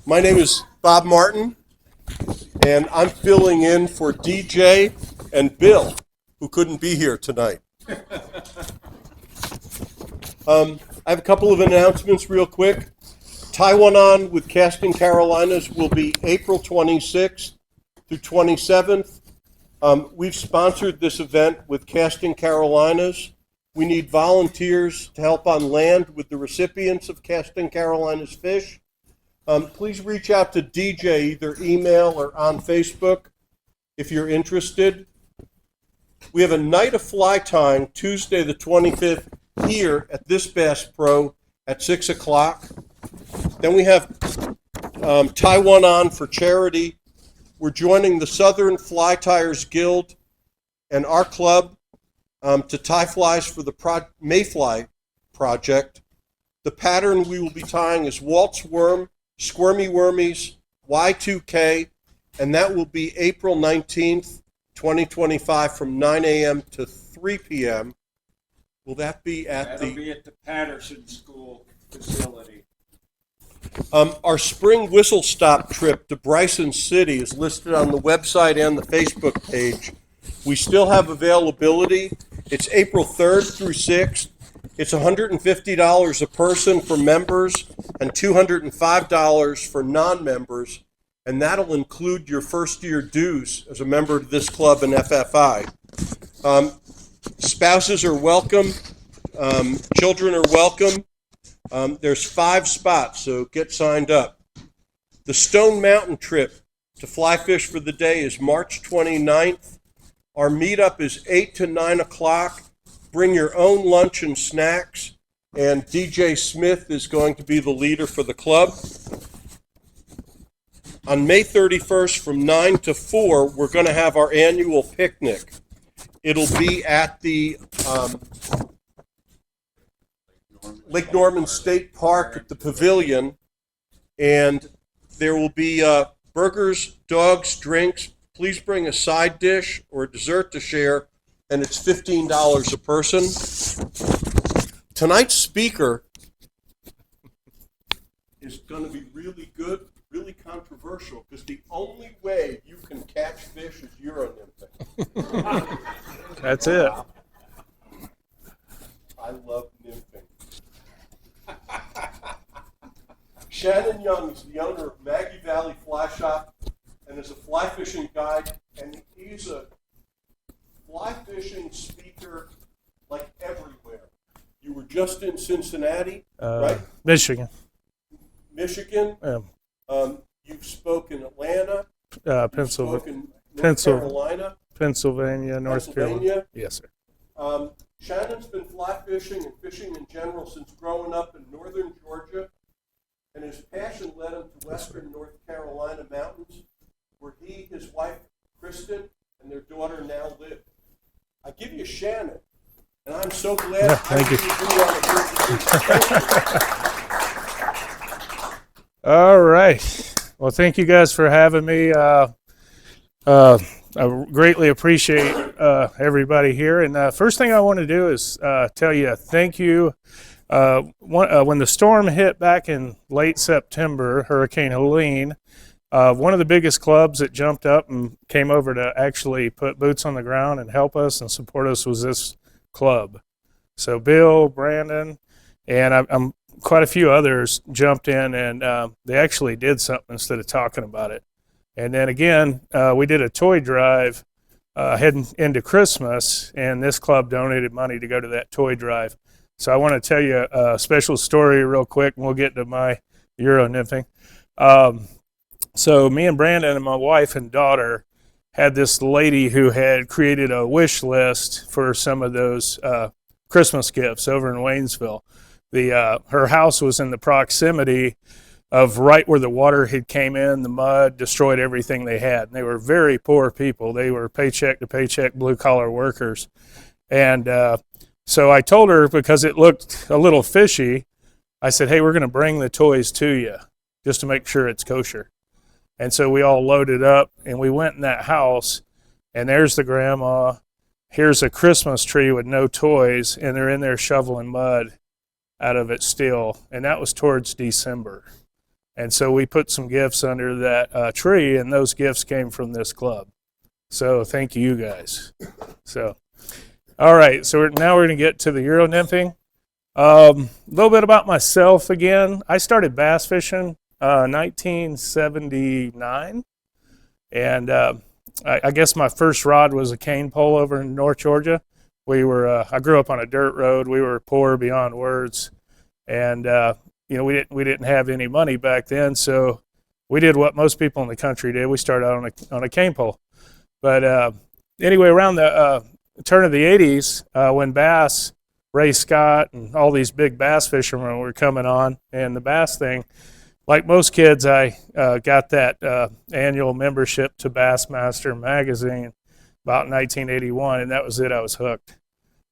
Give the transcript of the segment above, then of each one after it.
My name is Bob Martin, and I'm filling in for DJ and Bill, who couldn't be here tonight. I have a couple of announcements real quick. Taiwan On with Casting Carolinas will be April 26th through 27th. We've sponsored this event with Casting Carolinas. We need volunteers to help on land with the recipients of Casting Carolinas fish. Please reach out to DJ, either email or on Facebook, if you're interested. We have a night of fly tying Tuesday the 25th here at this Bass Pro at 6 o'clock. Then we have Taiwan On for charity. We're joining the Southern Fly Tyers Guild and our club to tie flies for the Mayfly project. The pattern we will be tying is Waltz Worm, Squirmy Wormies, Y2K, and that will be April 19th, 2025 from 9 a.m. to 3 p.m. Will that be at That'll be at the Patterson School facility. Our spring whistle stop trip to Bryson City is listed on the website and the Facebook page. We still have availability. It's April 3rd through 6th. It's $150 a person for members and $205 for non-members, and that'll include your first-year dues as a member of this club and FFI. Spouses are welcome. Children are welcome. There's 5 spots, so get signed up. The Stone Mountain trip to fly fish for the day is March 29th. Our meetup is 8 to 9 o'clock. Bring your own lunch and snacks, and DJ Smith is going to be the leader for the club. On May 31st from 9 to 4, we're going to have our annual picnic. It'll be at the Lake Norman State Park at the Pavilion, and there will be burgers, dogs, drinks. Please bring a side dish or a dessert to share, and it's $15 a person. Tonight's speaker is going to be really good, really controversial, because the only way you can catch fish is Euro nymphing. That's it. I love nymphing. Shannon Young is the owner of Maggie Valley Fly Shop and is a fly fishing guide, and he's a fly fishing speaker like everywhere. You were just in Cincinnati, right? Michigan. Michigan. You've spoken Atlanta. Pennsylvania. North Carolina. Pennsylvania, North Carolina. Yes, sir. Shannon's been fly fishing and fishing in general since growing up in northern Georgia, and his passion led him to western North Carolina mountains, where he, his wife, Kristen, and their daughter now live. I give you Shannon, and I'm so glad thank you. On All right. Well, thank you guys for having me. I greatly appreciate everybody here. And first thing I want to do is tell you thank you. When the storm hit back in late September, Hurricane Helene, one of the biggest clubs that jumped up and came over to actually put boots on the ground and help us and support us was this club. So Bill, Brandon, and I'm quite a few others jumped in, and they actually did something instead of talking about it. And then again, we did a toy drive heading into Christmas, and this club donated money to go to that toy drive. So I want to tell you a special story real quick, and we'll get to my Euro nymphing. So me and Brandon and my wife and daughter had this lady who had created a wish list for some of those Christmas gifts over in Waynesville. Her house was in the proximity of right where the water had came in, the mud destroyed everything they had. And they were very poor people. They were paycheck to paycheck, blue-collar workers. And so I told her, because it looked a little fishy, I said, hey, we're going to bring the toys to you just to make sure it's kosher. And so we all loaded up, and we went in that house, and there's the grandma. Here's a Christmas tree with no toys, and they're in there shoveling mud out of it still. And that was towards December. And so we put some gifts under that tree, and those gifts came from this club. So thank you guys. So, all right, so now we're going to get to the Euro nymphing. A little bit about myself again. I started bass fishing 1979, and I guess my first rod was a cane pole over in North Georgia. I grew up on a dirt road. We were poor beyond words, and we didn't have any money back then, so we did what most people in the country did. We started out on a cane pole. But anyway, around the turn of the 80s, when bass, Ray Scott and all these big bass fishermen were coming on, and the bass thing, like most kids, I got that annual membership to Bassmaster magazine about 1981, and that was it. I was hooked.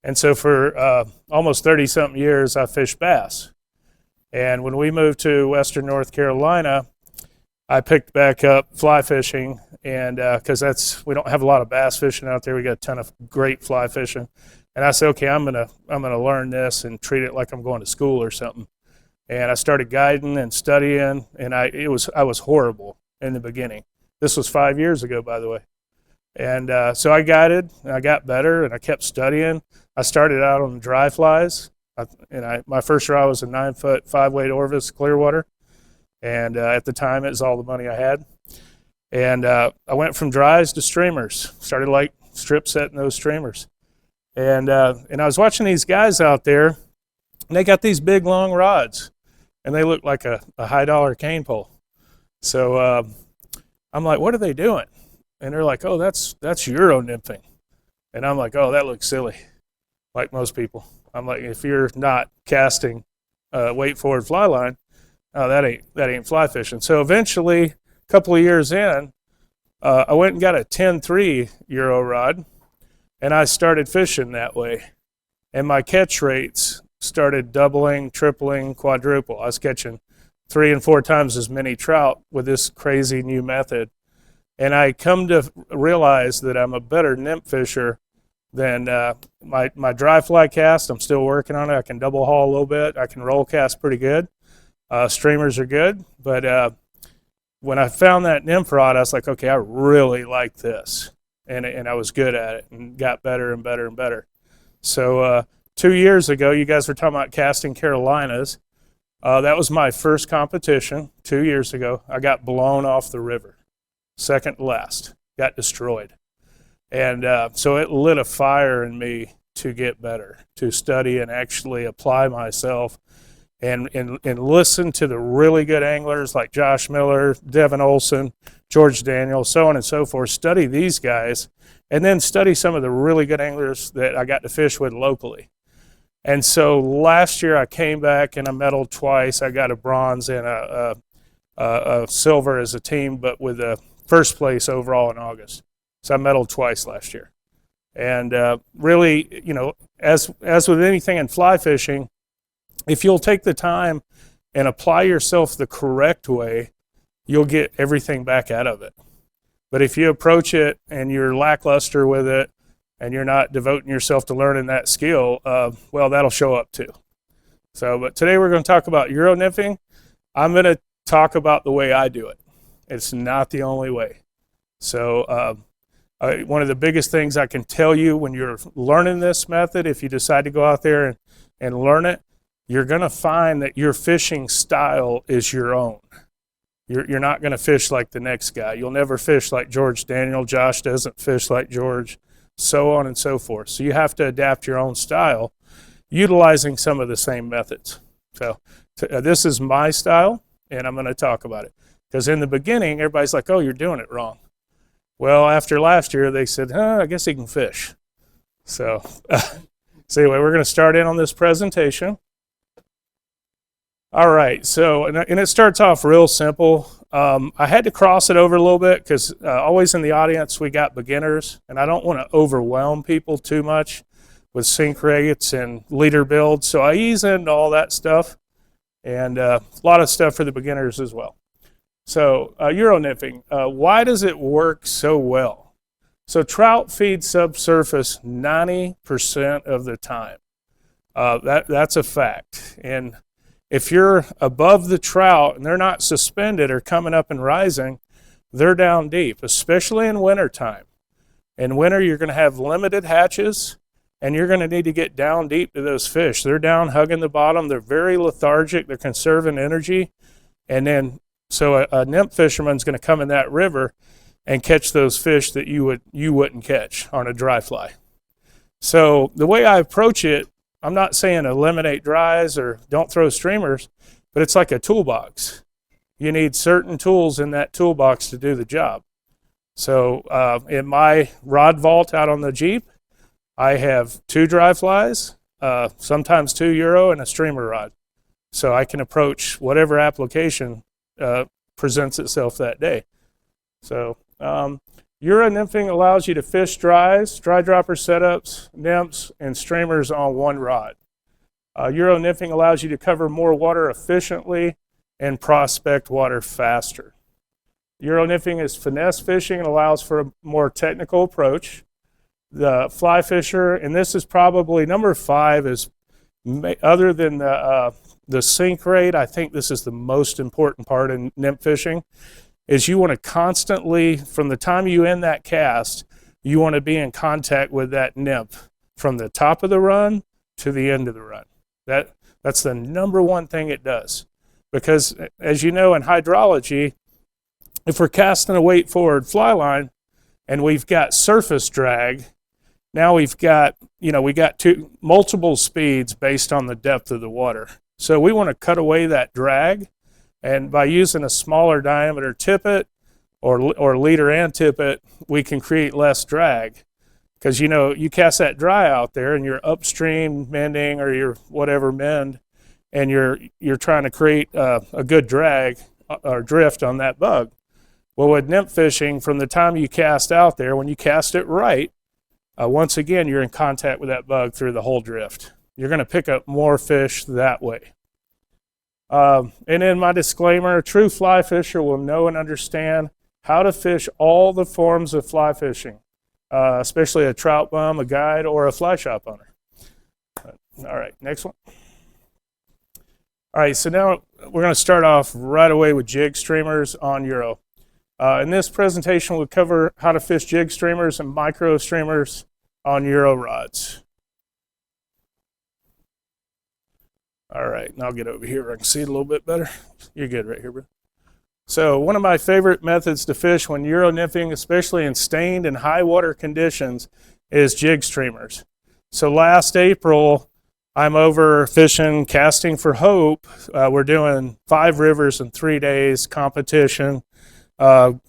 And so for almost 30-something years, I fished bass. And when we moved to Western North Carolina, I picked back up fly fishing, and because we don't have a lot of bass fishing out there, we got a ton of great fly fishing. And I said, okay, I'm gonna learn this and treat it like I'm going to school or something. And I started guiding and studying, and I was horrible in the beginning. This was 5 years ago, by the way. And so I guided, and I got better, and I kept studying. I started out on dry flies, my first rod was a 9-foot 5-weight Orvis Clearwater, and at the time it was all the money I had. And I went from dries to streamers, started like strip setting those streamers. And I was watching these guys out there, and they got these big long rods, and they look like a high dollar cane pole. So I'm like, what are they doing? And they're like, oh, that's Euro nymphing. And I'm like, oh, that looks silly, like most people. I'm like, if you're not casting weight forward fly line, oh, that ain't fly fishing. So eventually, a couple of years in, I went and got a 10-3 Euro rod, and I started fishing that way. And my catch rates started doubling, tripling, quadruple. I was catching 3 and 4 times as many trout with this crazy new method. And I come to realize that I'm a better nymph fisher than my dry fly cast. I'm still working on it. I can double haul a little bit. I can roll cast pretty good. Streamers are good. But when I found that nymph rod, I was like, okay, I really like this. And I was good at it and got better and better and better. So 2 years ago, you guys were talking about casting Carolinas. That was my first competition 2 years ago. I got blown off the river. Second to last, got destroyed. And so it lit a fire in me to get better, to study and actually apply myself and listen to the really good anglers like Josh Miller, Devin Olson, George Daniel, so on and so forth. Study these guys, and then study some of the really good anglers that I got to fish with locally. And so last year I came back and I medaled twice. I got a bronze and a silver as a team, but with a first place overall in August. So I medaled twice last year. And really, as with anything in fly fishing, if you'll take the time and apply yourself the correct way, you'll get everything back out of it. But if you approach it and you're lackluster with it and you're not devoting yourself to learning that skill, well, that'll show up too. But today we're going to talk about Euro nymphing. I'm going to talk about the way I do it. It's not the only way. So one of the biggest things I can tell you when you're learning this method, if you decide to go out there and learn it, you're going to find that your fishing style is your own. You're not going to fish like the next guy. You'll never fish like George Daniel. Josh doesn't fish like George, so on and so forth. So you have to adapt your own style utilizing some of the same methods. So this is my style, and I'm going to talk about it. Because in the beginning, everybody's like, oh, you're doing it wrong. Well, after last year, they said, I guess he can fish. So anyway, we're going to start in on this presentation. All right, so, and it starts off real simple. I had to cross it over a little bit because always in the audience, we got beginners, and I don't want to overwhelm people too much with sink rates and leader builds. So I ease into all that stuff, and a lot of stuff for the beginners as well. So Euro nymphing, why does it work so well? So trout feed subsurface 90% of the time. That's a fact. And If you're above the trout and they're not suspended or coming up and rising, they're down deep, especially in wintertime. In winter, you're going to have limited hatches, and you're going to need to get down deep to those fish. They're down hugging the bottom. They're very lethargic. They're conserving energy. And then, so a nymph fisherman's going to come in that river and catch those fish that you wouldn't catch on a dry fly. So the way I approach it, I'm not saying eliminate dries or don't throw streamers, but it's like a toolbox. You need certain tools in that toolbox to do the job. So in my rod vault out on the Jeep, I have 2 dry flies, sometimes 2 Euro, and a streamer rod. So I can approach whatever application presents itself that day. So Euro nymphing allows you to fish dries, dry dropper setups, nymphs, and streamers on one rod. Euro nymphing allows you to cover more water efficiently and prospect water faster. Euro nymphing is finesse fishing and allows for a more technical approach. The fly fisher, and this is probably number 5, is other than the sink rate, I think this is the most important part in nymph fishing, is you want to constantly, from the time you end that cast, you want to be in contact with that nymph from the top of the run to the end of the run. That's the number one thing it does. Because as you know in hydrology, if we're casting a weight forward fly line and we've got surface drag, now we've got, we got multiple speeds based on the depth of the water. So we want to cut away that drag. And by using a smaller diameter tippet or leader and tippet, we can create less drag. Because, you cast that dry out there and you're upstream mending or you're whatever mend, and you're trying to create a good drag or drift on that bug. Well, with nymph fishing, from the time you cast out there, when you cast it right, once again, you're in contact with that bug through the whole drift. You're going to pick up more fish that way. And then my disclaimer, a true fly fisher will know and understand how to fish all the forms of fly fishing, especially a trout bum, a guide, or a fly shop owner. All right, next one. All right, so now we're going to start off right away with jig streamers on Euro. In this presentation, we'll cover how to fish jig streamers and micro streamers on Euro rods. All right, and I'll get over here where I can see it a little bit better. You're good right here, bro. So one of my favorite methods to fish when Euro nymphing, especially in stained and high water conditions, is jig streamers. So last April, I'm over fishing, casting for Hope. We're doing 5 rivers in 3 days competition,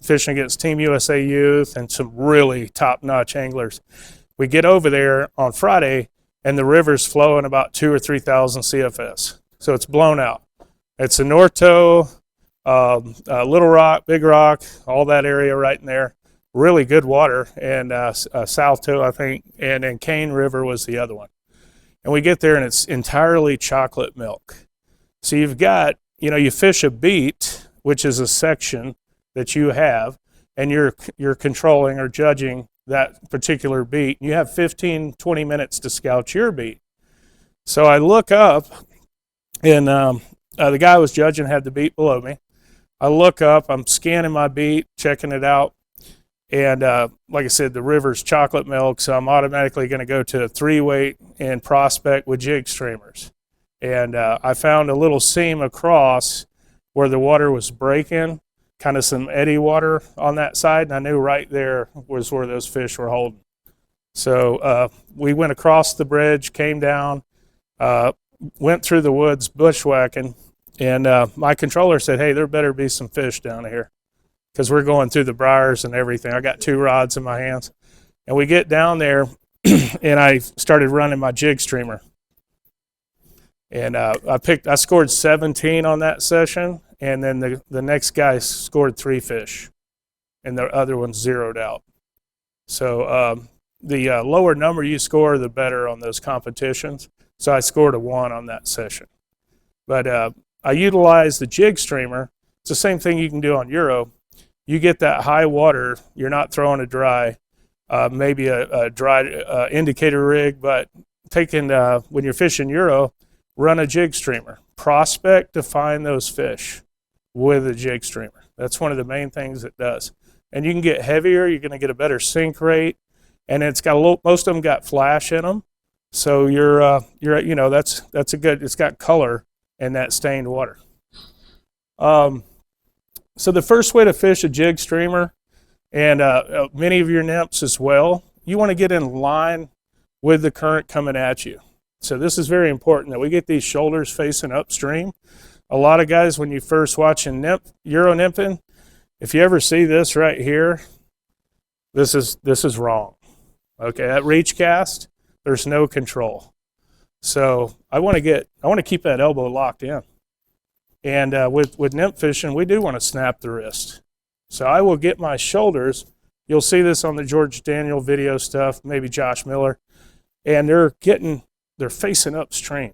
fishing against Team USA Youth and some really top-notch anglers. We get over there on Friday, and the river's flowing about 2,000 or 3,000 CFS. So it's blown out. It's a North Toe, Little Rock, Big Rock, all that area right in there. Really good water, and South Toe, I think, and then Cane River was the other one. And we get there, and it's entirely chocolate milk. So you've got, you fish a beat, which is a section that you have, and you're controlling or judging that particular beat. You have 15, 20 minutes to scout your beat. So I look up, and the guy I was judging had the beat below me. I look up, I'm scanning my beat, checking it out, and like I said, the river's chocolate milk, so I'm automatically going to go to a 3-weight and prospect with jig streamers. And I found a little seam across where the water was breaking, kind of some eddy water on that side, and I knew right there was where those fish were holding. So we went across the bridge, came down, went through the woods bushwhacking, and my controller said, hey, there better be some fish down here, because we're going through the briars and everything. I got 2 rods in my hands. And we get down there, and I started running my jig streamer. And I scored 17 on that session, and then the next guy scored 3 fish, and the other one zeroed out. So the lower number you score, the better on those competitions. So I scored a 1 on that session. But I utilized the jig streamer. It's the same thing you can do on Euro. You get that high water, you're not throwing a dry, maybe a dry indicator rig, but when you're fishing Euro, run a jig streamer. Prospect to find those fish with a jig streamer. That's one of the main things it does. And you can get heavier, you're going to get a better sink rate, and it's got a little, most of them got flash in them. So that's a good, it's got color in that stained water. So the first way to fish a jig streamer, and many of your nymphs as well, you want to get in line with the current coming at you. So this is very important that we get these shoulders facing upstream. A lot of guys, when you first watching Euro nymphing, if you ever see this right here, this is wrong. Okay, that reach cast, there's no control. So I want to keep that elbow locked in. And with nymph fishing, we do want to snap the wrist. So I will get my shoulders. You'll see this on the George Daniel video stuff, maybe Josh Miller, and they're facing upstream.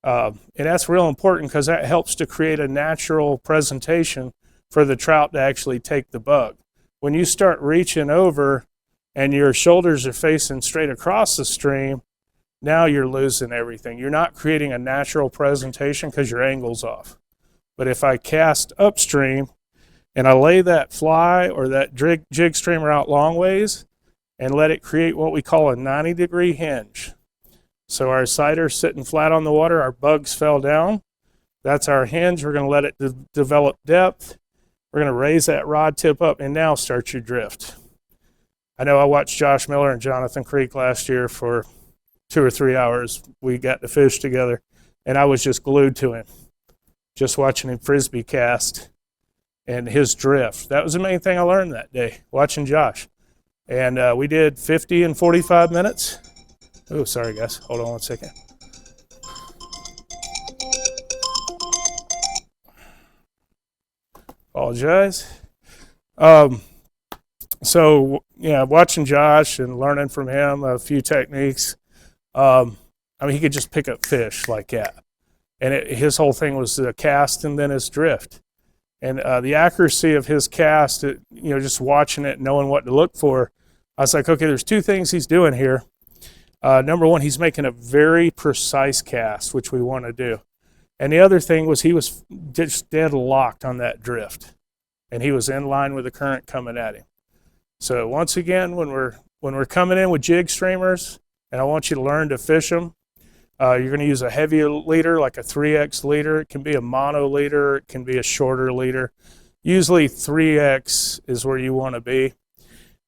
And that's real important because that helps to create a natural presentation for the trout to actually take the bug. When you start reaching over and your shoulders are facing straight across the stream, now you're losing everything. You're not creating a natural presentation because your angle's off. But if I cast upstream and I lay that fly or that jig streamer out long ways and let it create what we call a 90-degree hinge. So our sighter's sitting flat on the water, our bugs fell down. That's our hinge. We're going to let it develop depth. We're going to raise that rod tip up and now start your drift. I know I watched Josh Miller and Jonathan Creek last year for 2 or 3 hours. We got to fish together, and I was just glued to him, just watching him frisbee cast and his drift. That was the main thing I learned that day, watching Josh. And we did 50 and 45 minutes. Oh, sorry, guys. Hold on one second. Apologize. So, yeah, watching Josh and learning from him a few techniques. I mean, he could just pick up fish like that. And his whole thing was the cast and then his drift. And the accuracy of his cast, just watching it, knowing what to look for, I was like, okay, there's 2 things he's doing here. Number one, he's making a very precise cast, which we want to do. And the other thing was he was just dead locked on that drift. And he was in line with the current coming at him. So once again, when we're coming in with jig streamers, and I want you to learn to fish them, you're going to use a heavier leader, like a 3X leader. It can be a mono leader. It can be a shorter leader. Usually 3X is where you want to be.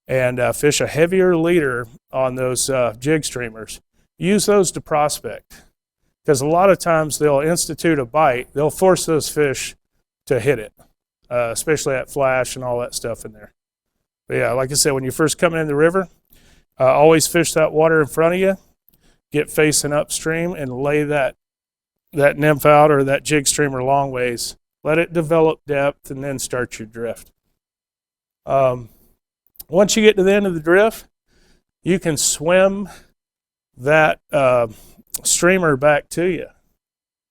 And fish a heavier leader on those jig streamers. Use those to prospect. Because a lot of times they'll institute a bite. They'll force those fish to hit it, especially that flash and all that stuff in there. But yeah, like I said, when you're first coming in the river, always fish that water in front of you, get facing upstream, and lay that nymph out or that jig streamer long ways. Let it develop depth, and then start your drift. Once you get to the end of the drift, you can swim that streamer back to you.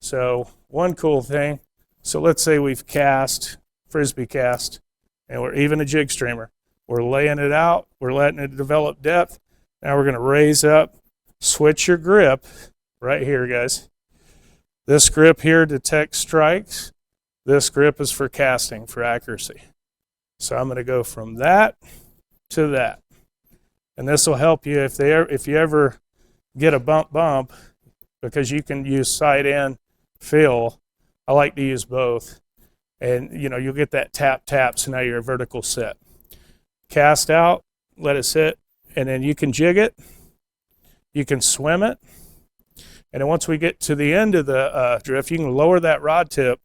So one cool thing, so let's say we've cast, frisbee cast, and we're even a jig streamer. We're laying it out, we're letting it develop depth. Now we're going to raise up, switch your grip right here, guys. This grip here detects strikes. This grip is for casting, for accuracy. So I'm going to go from that to that. And this will help you if you ever get a bump, because you can use sight in, fill. I like to use both. And you'll get that tap, so now you're a vertical set. Cast out, let it sit, and then you can jig it, you can swim it, and then once we get to the end of the drift, you can lower that rod tip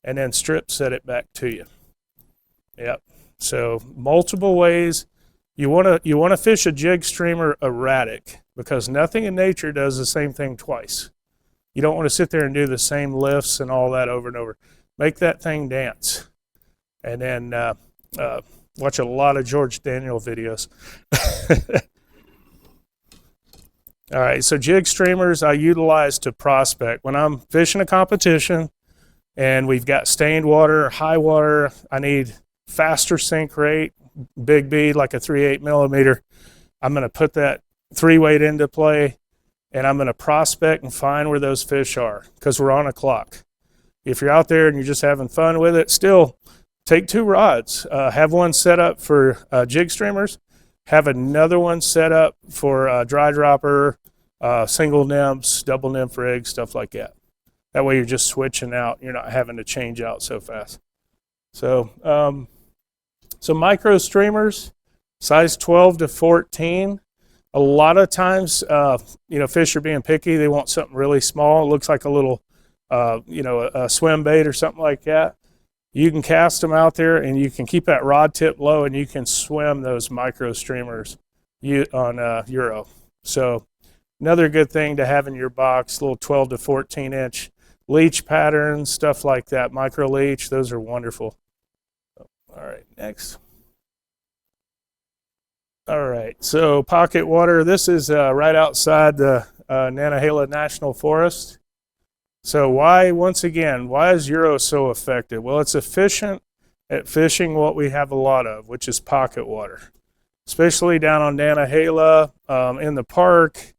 and then strip set it back to you. Yep. So multiple ways. You want to fish a jig streamer erratic, because nothing in nature does the same thing twice. You don't want to sit there and do the same lifts and all that over and over. Make that thing dance, and then watch a lot of George Daniel videos. All right, so jig streamers I utilize to prospect. When I'm fishing a competition and we've got stained water or high water, I need faster sink rate, big bead like a 3/8 millimeter. I'm going to put that 3-weight into play, and I'm going to prospect and find where those fish are because we're on a clock. If you're out there and you're just having fun with it, still take 2 rods. Have one set up for jig streamers. Have another one set up for dry dropper, single nymphs, double nymph rigs, stuff like that. That way you're just switching out. You're not having to change out so fast. So, so micro streamers, size 12 to 14. A lot of times, fish are being picky. They want something really small. It looks like a little, a swim bait or something like that. You can cast them out there, and you can keep that rod tip low, and you can swim those micro streamers on Euro. So another good thing to have in your box, little 12 to 14 inch leech patterns, stuff like that, micro leech, those are wonderful. All right, next. All right, so pocket water. This is right outside the Nantahala National Forest. So why is Euro so effective? Well, it's efficient at fishing what we have a lot of, which is pocket water, especially down on Nantahala, in the park,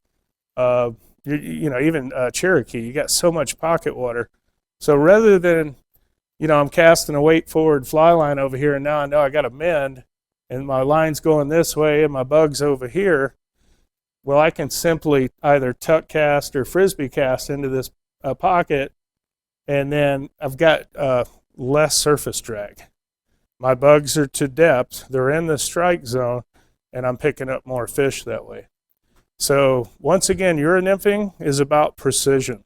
even Cherokee. You got so much pocket water. So rather than, I'm casting a weight forward fly line over here, and now I know I got to mend, and my line's going this way and my bug's over here, well, I can simply either tuck cast or frisbee cast into this pocket, and then I've got less surface drag. My bugs are to depth, they're in the strike zone, and I'm picking up more fish that way. So once again, Euro nymphing is about precision.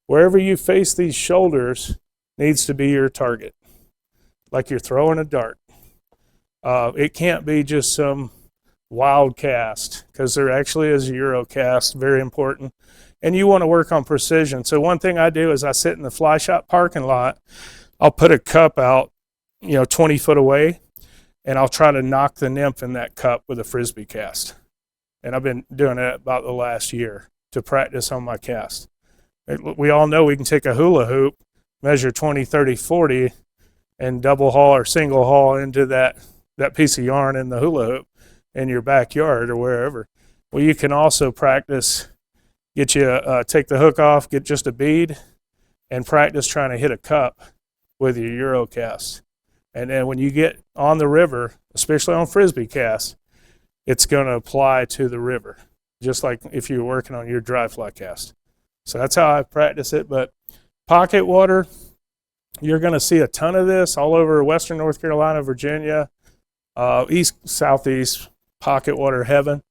Wherever you face these shoulders needs to be your target, like you're throwing a dart. It can't be just some wild cast, because there actually is a Euro cast, very important. And you want to work on precision. So one thing I do is I sit in the fly shop parking lot. I'll put a cup out, 20 foot away, and I'll try to knock the nymph in that cup with a frisbee cast. And I've been doing it about the last year to practice on my cast. We all know we can take a hula hoop, measure 20, 30, 40, and double haul or single haul into that piece of yarn in the hula hoop in your backyard or wherever. Well, you can also practice, take the hook off, get just a bead, and practice trying to hit a cup with your Euro cast. And then when you get on the river, especially on frisbee cast, it's going to apply to the river, just like if you're working on your dry fly cast. So that's how I practice it. But pocket water, you're going to see a ton of this all over western North Carolina, Virginia, east, southeast, pocket water heaven.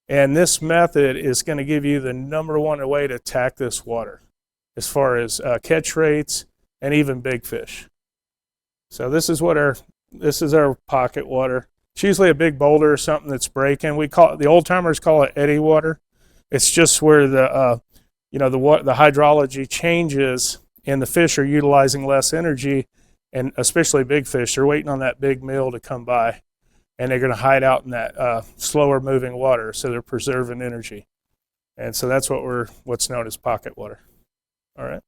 And this method is going to give you the number one way to attack this water as far as catch rates and even big fish. So this is our pocket water. It's usually a big boulder or something that's breaking. The old timers call it eddy water. It's just where the hydrology changes and the fish are utilizing less energy, and especially big fish. They're waiting on that big meal to come by, and they're going to hide out in that slower moving water, so they're preserving energy. And so that's what's known as pocket water. All right.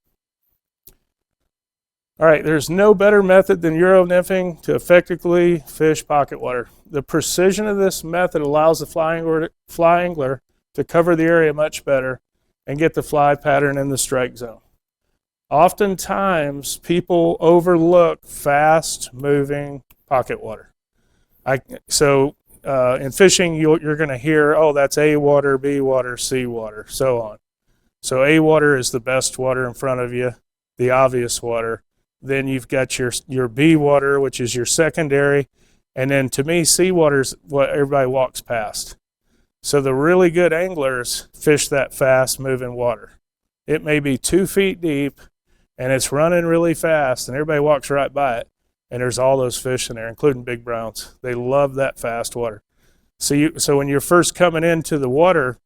All right, there's no better method than Euro nymphing to effectively fish pocket water. The precision of this method allows the fly angler to cover the area much better and get the fly pattern in the strike zone. Oftentimes, people overlook fast-moving pocket water. In fishing, you're going to hear, oh, that's A water, B water, C water, so on. So A water is the best water in front of you, the obvious water. Then you've got your B water, which is your secondary. And then to me, C water is what everybody walks past. So the really good anglers fish that fast-moving water. It may be 2 feet deep, and it's running really fast, and everybody walks right by it. And there's all those fish in there, including big browns. They love that fast water. So when you're first coming into the water,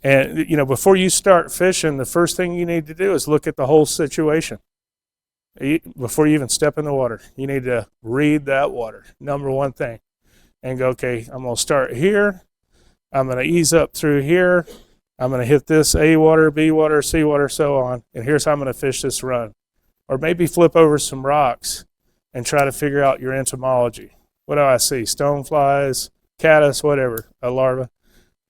and before you start fishing, the first thing you need to do is look at the whole situation. Before you even step in the water, you need to read that water, number one thing, and go, okay, I'm going to start here. I'm going to ease up through here. I'm going to hit this A water, B water, C water, so on. And here's how I'm going to fish this run. Or maybe flip over some rocks and try to figure out your entomology. What do I see? Stoneflies, caddis, whatever, a larva.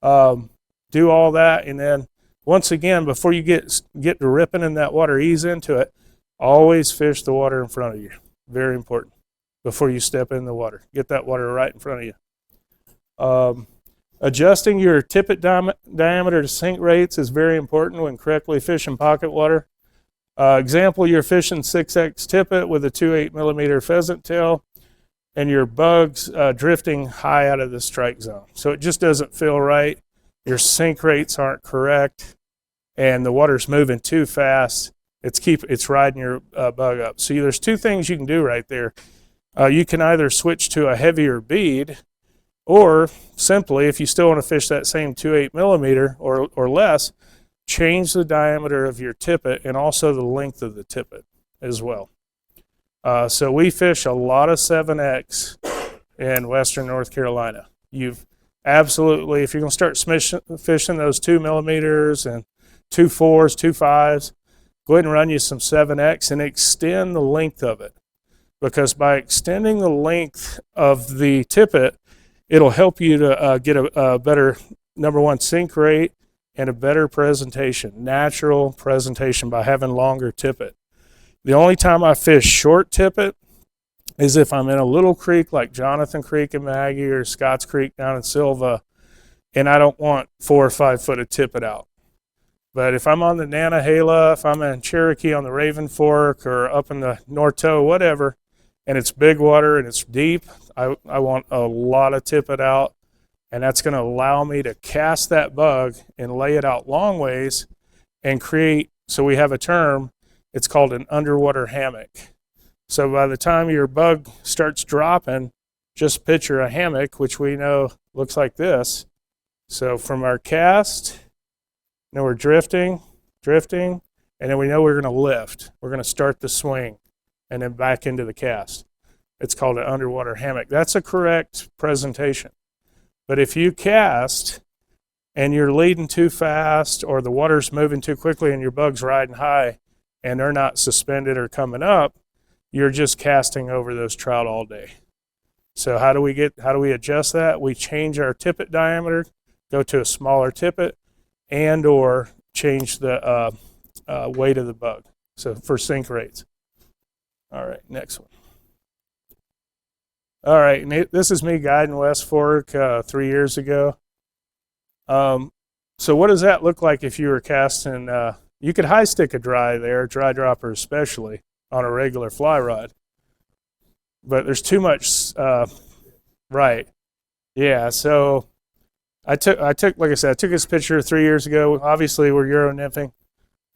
Do all that, and then once again, before you get to ripping in that water, ease into it, always fish the water in front of you. Very important. Before you step in the water, get that water right in front of you. Adjusting your tippet diameter to sink rates is very important when correctly fishing pocket water. Example, you're fishing 6X tippet with a 2.8 millimeter pheasant tail, and your bug's drifting high out of the strike zone. So it just doesn't feel right. Your sink rates aren't correct, and the water's moving too fast. It's riding your bug up. So there's two things you can do right there. You can either switch to a heavier bead, or simply, if you still want to fish that same 2.8 millimeter or less, change the diameter of your tippet and also the length of the tippet as well. So we fish a lot of 7X in Western North Carolina. You've absolutely, if you're going to start fishing those 2 millimeters and 2 4s, 2 5s, go ahead and run you some 7X and extend the length of it. Because by extending the length of the tippet, it'll help you to get a better, number one, sink rate and a better presentation, natural presentation by having longer tippet. The only time I fish short tippet is if I'm in a little creek like Jonathan Creek in Maggie or Scotts Creek down in Silva, and I don't want 4 or 5 foot of tippet out. But if I'm on the Nantahala, if I'm in Cherokee on the Raven Fork or up in the North Toe, whatever, and it's big water and it's deep, I want a lot of tippet out, and that's going to allow me to cast that bug and lay it out long ways and create, so we have a term, it's called an underwater hammock. So by the time your bug starts dropping, just picture a hammock, which we know looks like this. So from our cast, now we're drifting, and then we know we're going to lift. We're going to start the swing and then back into the cast. It's called an underwater hammock. That's a correct presentation. But if you cast and you're leading too fast or the water's moving too quickly and your bug's riding high and they're not suspended or coming up, you're just casting over those trout all day. So how do we adjust that? We change our tippet diameter, go to a smaller tippet, and or change the weight of the bug. So for sink rates. All right, next one. All right, and this is me guiding West Fork 3 years ago. So what does that look like if you were casting? You could high stick a dry dropper especially, on a regular fly rod. But there's too much, right. Yeah, so I took, like I said, I took this picture 3 years ago. Obviously, we're Euro nymphing.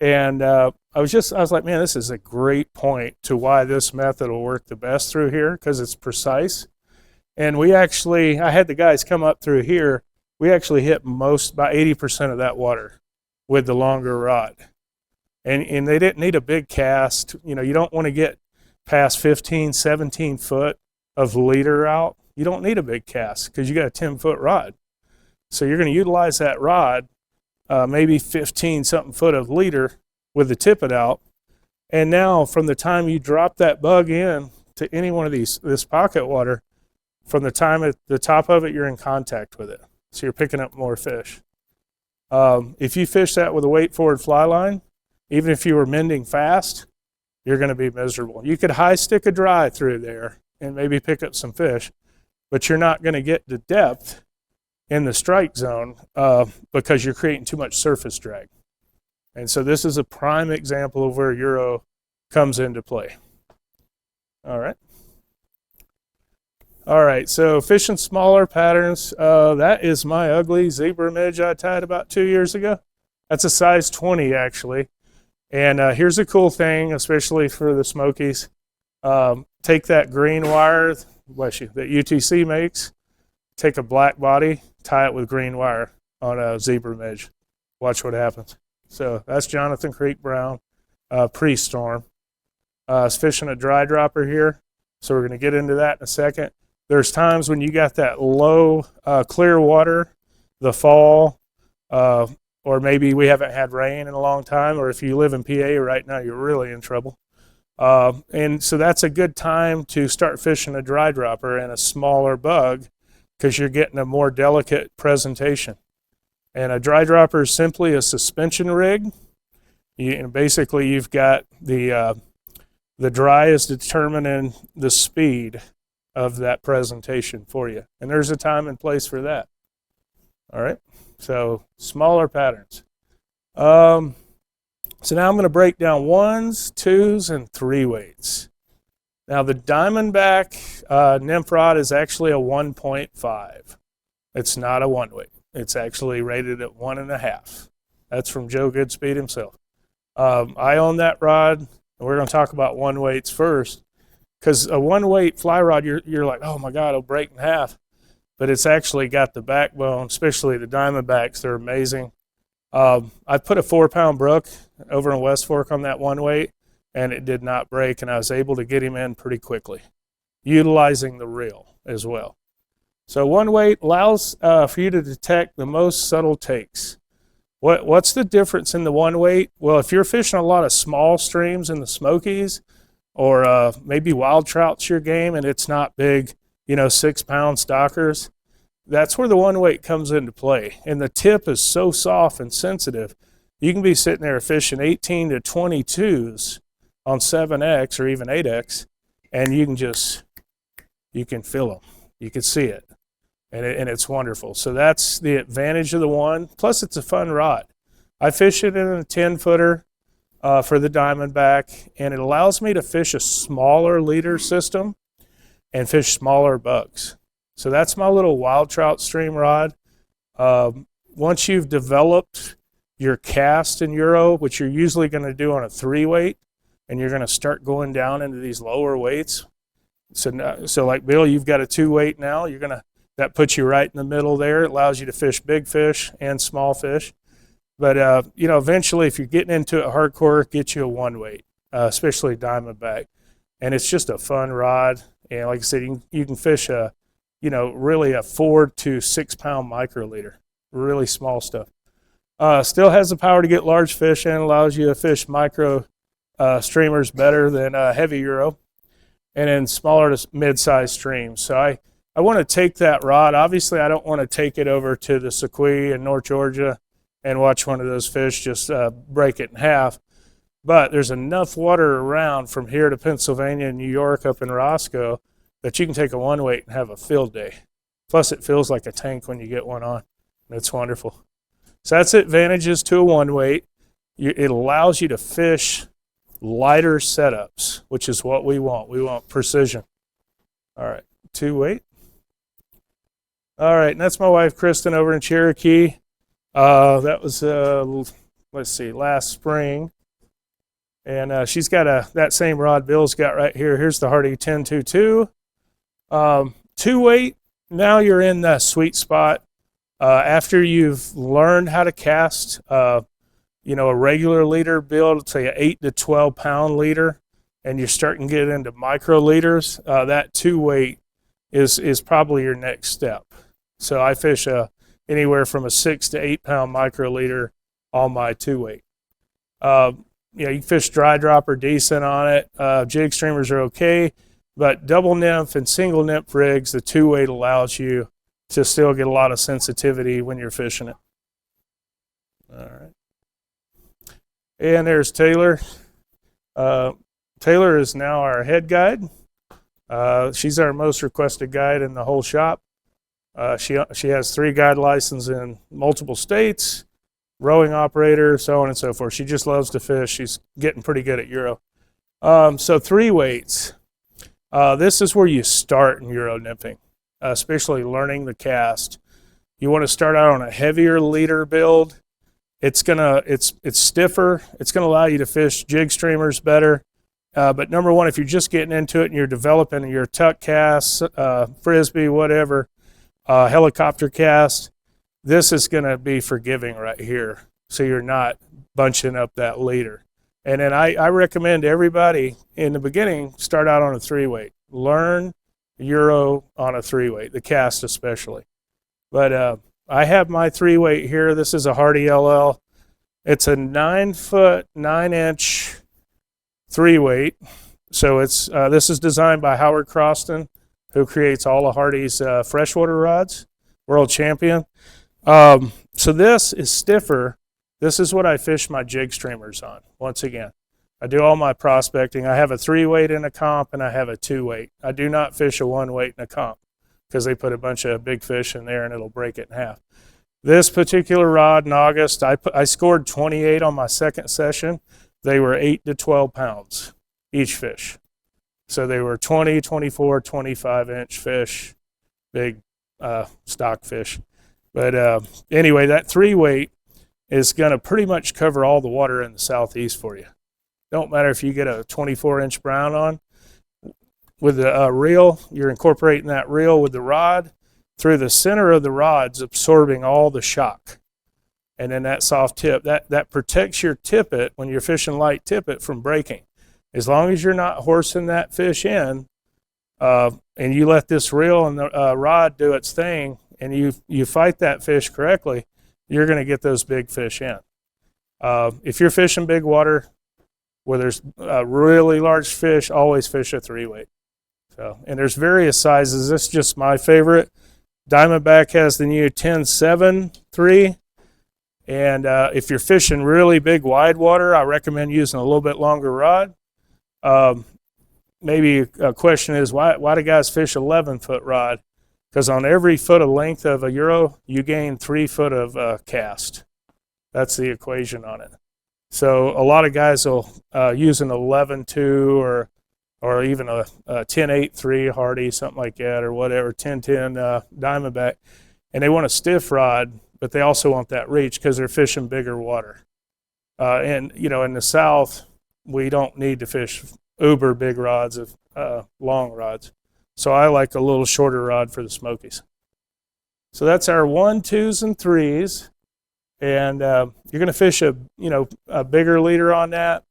And I was like, man, this is a great point to why this method will work the best through here, because it's precise. And I had the guys come up through here. We actually hit about 80% of that water with the longer rod. And they didn't need a big cast. You know, you don't want to get past 15, 17 foot of leader out. You don't need a big cast because you got a 10-foot rod. So you're going to utilize that rod, maybe 15 something foot of leader with the tippet out. And now from the time you drop that bug in to any one of this pocket water, from the time at the top of it, you're in contact with it. So you're picking up more fish. If you fish that with a weight forward fly line, even if you were mending fast, you're going to be miserable. You could high stick a dry through there and maybe pick up some fish, but you're not going to get the depth in the strike zone because you're creating too much surface drag. And so this is a prime example of where Euro comes into play. All right, so fishing smaller patterns. That is my ugly zebra midge I tied about 2 years ago. That's a size 20 actually. And here's a cool thing, especially for the Smokies. Take that green wire, that UTC makes, take a black body, tie it with green wire on a zebra midge. Watch what happens. So that's Jonathan Creek Brown, pre-storm. It's fishing a dry dropper here, so we're going to get into that in a second. There's times when you got that low, clear water, the fall, or maybe we haven't had rain in a long time, or if you live in PA right now, you're really in trouble. And so that's a good time to start fishing a dry dropper and a smaller bug because you're getting a more delicate presentation. And a dry dropper is simply a suspension rig. Basically, you've got the dry is determining the speed of that presentation for you. And there's a time and place for that. All right, so smaller patterns. So now I'm going to break down 1s, 2s, and 3 weights. Now the Diamondback nymph rod is actually a 1.5. It's not a 1 weight. It's actually rated at 1.5. That's from Joe Goodspeed himself. I own that rod, and we're going to talk about 1 weights first, because a 1 weight fly rod, you're like, oh my God, it'll break in half. But it's actually got the backbone, especially the Diamondbacks. They're amazing. I put a 4-pound brook over in West Fork on that 1 weight, and it did not break, and I was able to get him in pretty quickly, utilizing the reel as well. So 1 weight allows for you to detect the most subtle takes. What's the difference in the 1 weight? Well, if you're fishing a lot of small streams in the Smokies, or maybe wild trout's your game and it's not big, 6-pound stockers, that's where the 1 weight comes into play. And the tip is so soft and sensitive, you can be sitting there fishing 18 to 22s on 7X or even 8X, and you can feel them. You can see it. And it's wonderful. So that's the advantage of the 1. Plus, it's a fun rod. I fish it in a 10-footer for the Diamondback, and it allows me to fish a smaller leader system and fish smaller bugs. So that's my little wild trout stream rod. Once you've developed your cast in Euro, which you're usually going to do on a 3 weight, and you're going to start going down into these lower weights. So like Bill, you've got a 2 weight now. That puts you right in the middle there. It allows you to fish big fish and small fish. But, eventually, if you're getting into it hardcore, get you a 1 weight, especially Diamondback. And it's just a fun rod. And like I said, you can fish really a 4 to 6 pound micro leader, really small stuff. Still has the power to get large fish and allows you to fish micro streamers better than heavy Euro, and then smaller to mid-sized streams. So I want to take that rod. Obviously, I don't want to take it over to the Sequoia in North Georgia and watch one of those fish just break it in half. But there's enough water around from here to Pennsylvania and New York up in Roscoe that you can take a 1 weight and have a field day. Plus, it feels like a tank when you get one on. It's wonderful. So that's advantages to a 1 weight. It allows you to fish lighter setups, which is what we want. We want precision. All right, 2 weight. All right, and that's my wife, Kristen, over in Cherokee. That was, last spring. And she's got that same rod Bill's got right here. Here's the Hardy 1022. 2 weight, now you're in the sweet spot. After you've learned how to cast, a regular leader build, say an 8 to 12 pound leader, and you're starting to get into micro leaders, that 2 weight is probably your next step. So I fish anywhere from a 6 to 8 pound micro leader on my 2 weight. You can fish dry dropper decent on it. Jig streamers are okay, but double nymph and single nymph rigs, the 2 weight allows you to still get a lot of sensitivity when you're fishing it. All right. And there's Taylor. Taylor is now our head guide. She's our most requested guide in the whole shop. She has 3 guide licenses in multiple states, rowing operator, so on and so forth. She just loves to fish. She's getting pretty good at Euro. So 3 weights. This is where you start in Euro nymphing, especially learning the cast. You want to start out on a heavier leader build. It's stiffer. It's gonna allow you to fish jig streamers better. But number one, if you're just getting into it and you're developing your tuck cast, frisbee, whatever, helicopter cast, this is gonna be forgiving right here. So you're not bunching up that leader. And then I recommend everybody in the beginning start out on a 3 weight. Learn Euro on a 3 weight, the cast especially. But I have my 3 weight here. This is a Hardy LL. It's a 9 foot 9 inch 3 weight. So this is designed by Howard Croston, who creates all of Hardy's freshwater rods, world champion. So this is stiffer. This is what I fish my jig streamers on. Once again, I do all my prospecting. I have a 3-weight in a comp and I have a 2-weight. I do not fish a 1-weight in a comp because they put a bunch of big fish in there and it'll break it in half. This particular rod in August, I scored 28 on my second session. They were 8 to 12 pounds each fish. So they were 20, 24, 25-inch fish, big stock fish. But anyway, that 3-weight is going to pretty much cover all the water in the southeast for you. Don't matter if you get a 24-inch brown on. With the reel, you're incorporating that reel with the rod through the center of the rod's absorbing all the shock. And then that soft tip, that protects your tippet when you're fishing light tippet from breaking. As long as you're not horsing that fish in and you let this reel and the rod do its thing and you fight that fish correctly, you're going to get those big fish in. If you're fishing big water where there's really large fish, always fish a 3-weight. So, and there's various sizes. This is just my favorite. Diamondback has the new 10-7-3. And if you're fishing really big wide water, I recommend using a little bit longer rod. Maybe a question is, why do guys fish 11-foot rod? Because on every foot of length of a Euro, you gain 3 foot of cast. That's the equation on it. So a lot of guys will use an 11-2 or even a 10-8-3 Hardy, something like that, or whatever, 10-10 Diamondback. And they want a stiff rod, but they also want that reach because they're fishing bigger water. And, you know, in the South, we don't need to fish uber big rods of long rods. So I like a little shorter rod for the Smokies. So that's our 1, 2s, and 3s. And you're going to fish a bigger leader on that.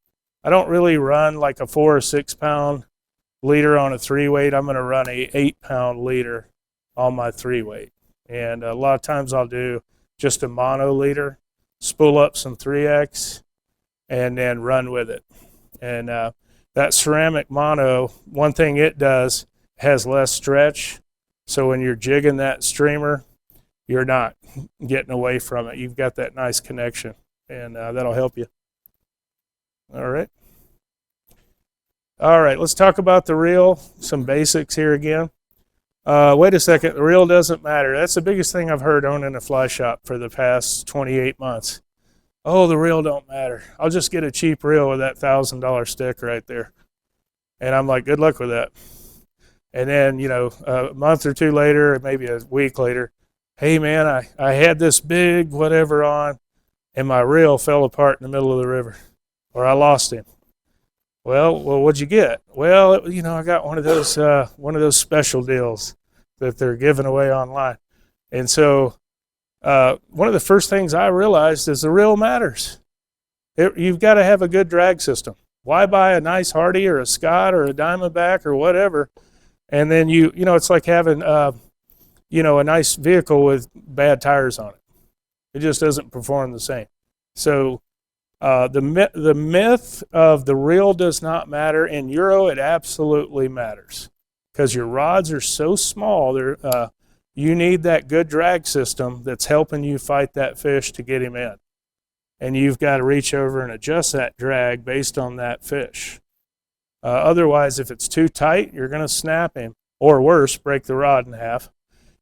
I don't really run like a 4 or 6 pound leader on a 3-weight. I'm going to run a 8-pound leader on my 3-weight. And a lot of times I'll do just a mono leader, spool up some 3X, and then run with it. And that ceramic mono, one thing it does, has less stretch. So when you're jigging that streamer, you're not getting away from it. You've got that nice connection, and that'll help you. All right. All right, let's talk about the reel. Some basics here again. Wait a second, the reel doesn't matter. That's the biggest thing I've heard owning a fly shop for the past 28 months. Oh, the reel don't matter. I'll just get a cheap reel with that $1,000 stick right there. And I'm like, good luck with that. And then, a month or two later, or maybe a week later, hey man, I had this big whatever on, and my reel fell apart in the middle of the river, or I lost him. Well, what'd you get? Well, I got one of those special deals that they're giving away online. And so one of the first things I realized is the reel matters. You've got to have a good drag system. Why buy a nice Hardy or a Scott or a Diamondback or whatever, and then it's like having a nice vehicle with bad tires on it. It just doesn't perform the same. So the myth of the reel does not matter. In Euro, it absolutely matters because your rods are so small. You need that good drag system that's helping you fight that fish to get him in. And you've got to reach over and adjust that drag based on that fish. Otherwise, if it's too tight, you're going to snap him, or worse, break the rod in half.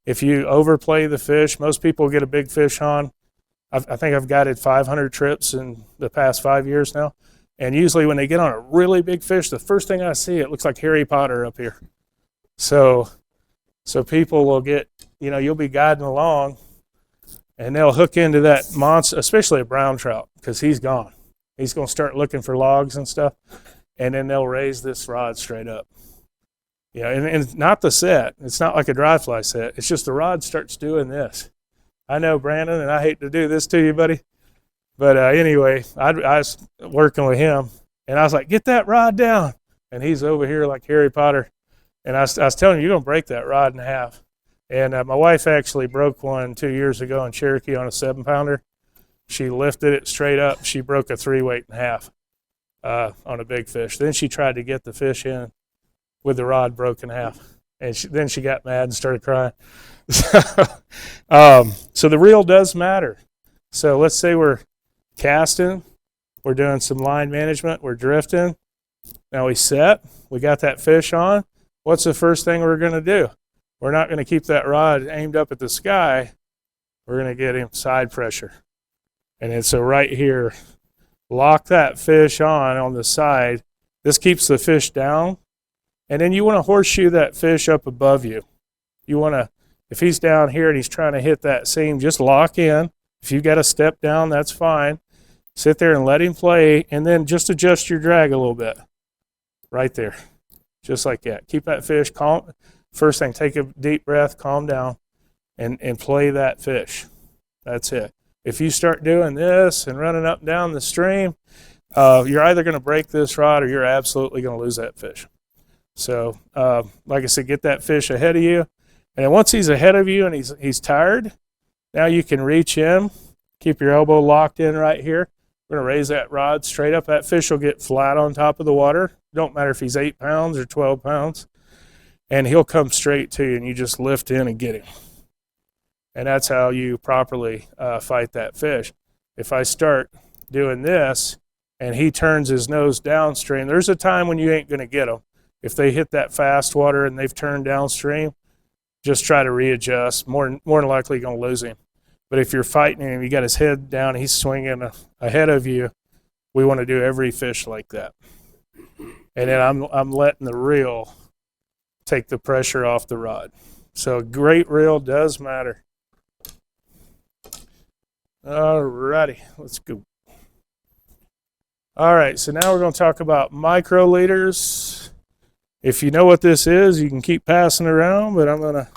If you overplay the fish, most people get a big fish on. I think I've guided 500 trips in the past 5 years now. And usually when they get on a really big fish, the first thing I see, it looks like Harry Potter up here. So people will get, you'll be guiding along and they'll hook into that monster, especially a brown trout, because he's gone. He's going to start looking for logs and stuff. And then they'll raise this rod straight up. And not the set. It's not like a dry fly set. It's just the rod starts doing this. I know, Brandon, and I hate to do this to you, buddy. But anyway, I was working with him, and I was like, get that rod down. And he's over here like Harry Potter. And I was telling him, you're going to break that rod in half. And my wife actually broke one 2 years ago in Cherokee on a 7-pounder. She lifted it straight up. She broke a 3-weight in half on a big fish. Then she tried to get the fish in with the rod broken in half. And then she got mad and started crying. So the reel does matter. So let's say we're casting, we're doing some line management, we're drifting. Now we set, we got that fish on. What's the first thing we're going to do? We're not going to keep that rod aimed up at the sky. We're going to get him side pressure. And then so right here, lock that fish on the side. This keeps the fish down. And then you want to horseshoe that fish up above you. You want to, if he's down here and he's trying to hit that seam, just lock in. If you got to step down, that's fine. Sit there and let him play, and then just adjust your drag a little bit. Right there. Just like that. Keep that fish calm. First thing, take a deep breath, calm down, and play that fish. That's it. If you start doing this and running up and down the stream, you're either going to break this rod or you're absolutely going to lose that fish. So, like I said, get that fish ahead of you. And then once he's ahead of you and he's tired, now you can reach in, keep your elbow locked in right here. We're going to raise that rod straight up. That fish will get flat on top of the water. Don't matter if he's 8 pounds or 12 pounds. And he'll come straight to you, and you just lift in and get him. And that's how you properly fight that fish. If I start doing this and he turns his nose downstream, there's a time when you ain't going to get them. If they hit that fast water and they've turned downstream, just try to readjust. More than likely you're going to lose him. But if you're fighting him, you got his head down, he's swinging ahead of you, we want to do every fish like that. And then I'm letting the reel take the pressure off the rod. So a great reel does matter. All righty, let's go. All right, so now we're going to talk about micro leaders. If you know what this is, you can keep passing around, but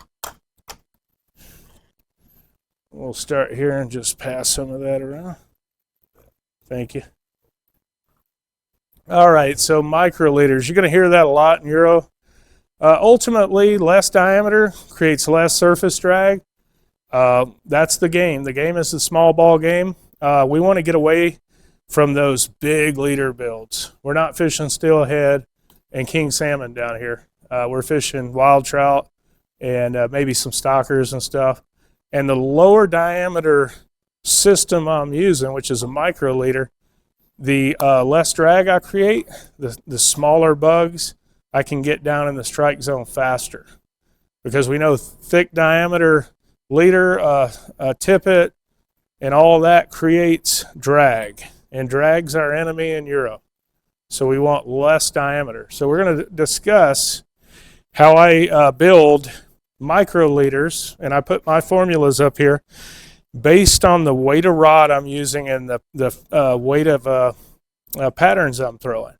we'll start here and just pass some of that around. Thank you. All right, so micro leaders, you're going to hear that a lot in Euro. Ultimately, less diameter creates less surface drag. That's the game. The game is the small ball game. We want to get away from those big leader builds. We're not fishing steelhead and king salmon down here. We're fishing wild trout and maybe some stockers and stuff. And the lower diameter system I'm using, which is a micro leader, the less drag I create, the smaller bugs I can get down in the strike zone faster. Because we know thick diameter leader, tippet, and all that creates drag. And drag's our enemy in Euro. So we want less diameter. So we're going to discuss how I build micro leaders, and I put my formulas up here based on the weight of rod I'm using and the weight of patterns I'm throwing.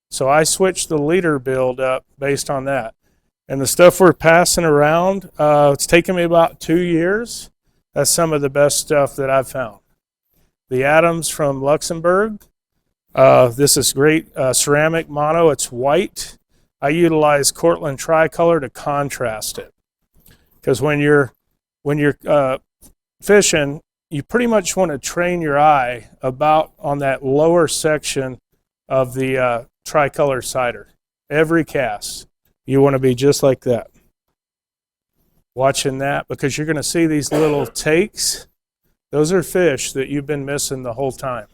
So I switched the leader build up based on that. And the stuff we're passing around, it's taken me about 2 years. That's some of the best stuff that I've found. The Adams from Luxembourg. This is great ceramic mono. It's white. I utilize Cortland tricolor to contrast it. Because when you're fishing, you pretty much want to train your eye about on that lower section of the tricolor cider. Every cast, you want to be just like that. Watching that, because you're going to see these little takes. Those are fish that you've been missing the whole time.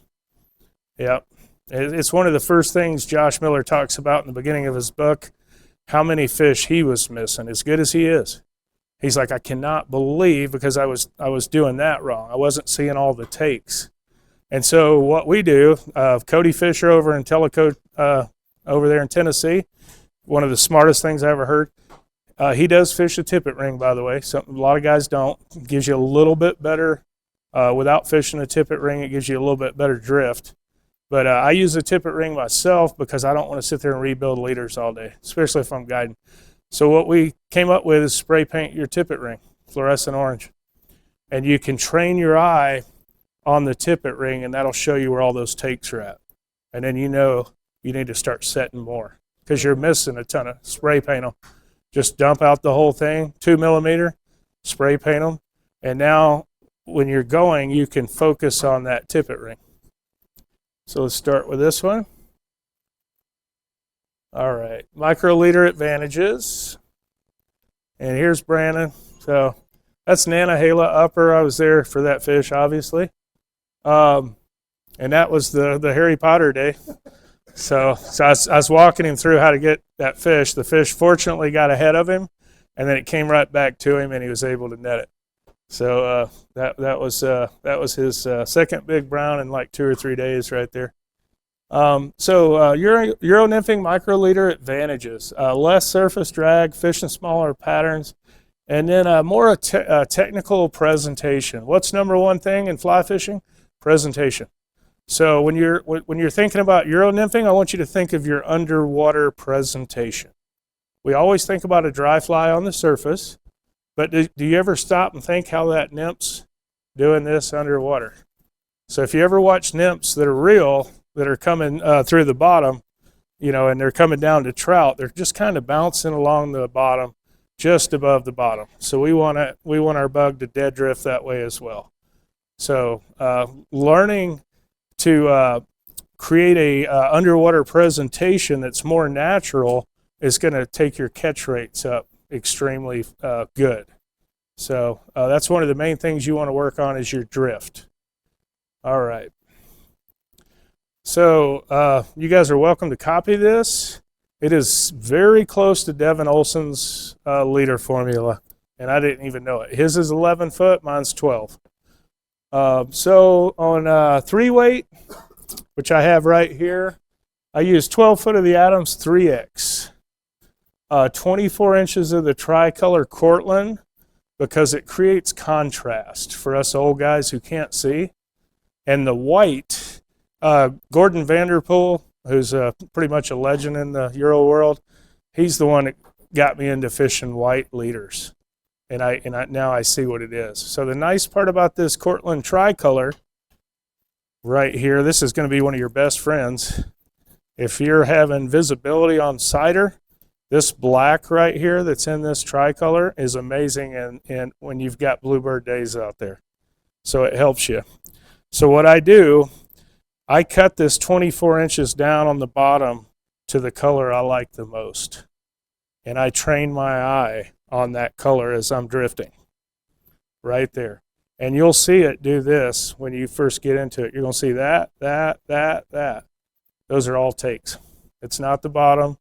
Yep. It's one of the first things Josh Miller talks about in the beginning of his book, how many fish he was missing, as good as he is. He's like, I cannot believe, because I was doing that wrong. I wasn't seeing all the takes. And so what we do, Cody Fisher over in Tellico, over there in Tennessee, one of the smartest things I ever heard. He does fish a tippet ring, by the way. Something a lot of guys don't. It gives you a little bit better, without fishing a tippet ring, it gives you a little bit better drift. But I use a tippet ring myself because I don't want to sit there and rebuild leaders all day, especially if I'm guiding. So what we came up with is spray paint your tippet ring, fluorescent orange. And you can train your eye on the tippet ring, and that'll show you where all those takes are at. And then you know you need to start setting more because you're missing a ton of spray paint them. Just dump out the whole thing, 2 millimeter, spray paint them. And now when you're going, you can focus on that tippet ring. So let's start with this one. All right, micro leader advantages. And here's Brandon. So that's Nanahala upper. I was there for that fish, obviously. And that was the Harry Potter day. So I was walking him through how to get that fish. The fish fortunately got ahead of him, and then it came right back to him, and he was able to net it. So that was his second big brown in like 2 or 3 days right there. Euro nymphing microleader advantages: less surface drag, fish in smaller patterns, and then more technical presentation. What's number one thing in fly fishing? Presentation. So when you're thinking about Euro nymphing, I want you to think of your underwater presentation. We always think about a dry fly on the surface, but do you ever stop and think how that nymph's doing this underwater? So if you ever watch nymphs that are real, that are coming through the bottom, and they're coming down to trout, they're just kind of bouncing along the bottom, just above the bottom. So we want our bug to dead drift that way as well. So learning to create a underwater presentation that's more natural is going to take your catch rates up extremely good. So that's one of the main things you want to work on is your drift. All right. So you guys are welcome to copy this. It is very close to Devin Olson's leader formula, and I didn't even know it. His is 11 foot, mine's 12. So on 3-weight, which I have right here, I use 12 foot of the Adams 3X, 24 inches of the tricolor Cortland, because it creates contrast for us old guys who can't see. And the white, Gordon Vanderpool, who's pretty much a legend in the Euro world, he's the one that got me into fishing white leaders. And now I see what it is. So the nice part about this Cortland tricolor right here, this is going to be one of your best friends. If you're having visibility on cider, this black right here that's in this tricolor is amazing and when you've got bluebird days out there. So it helps you. So what I do, I cut this 24 inches down on the bottom to the color I like the most. And I train my eye on that color as I'm drifting right there. And you'll see it do this when you first get into it. You're going to see that. Those are all takes. It's not the bottom.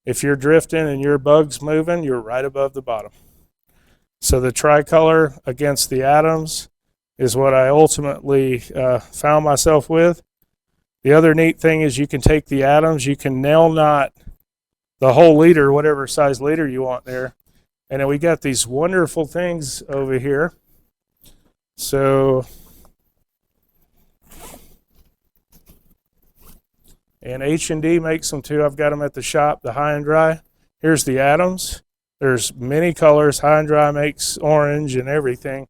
If you're drifting and your bug's moving, you're right above the bottom. So the tricolor against the Adams is what I ultimately found myself with. The other neat thing is you can take the Adams, you can nail knot the whole leader, whatever size leader you want there. And then we got these wonderful things over here. So, and H&D makes them too. I've got them at the shop, the high and dry. Here's the Adams. There's many colors. High and dry makes orange and everything.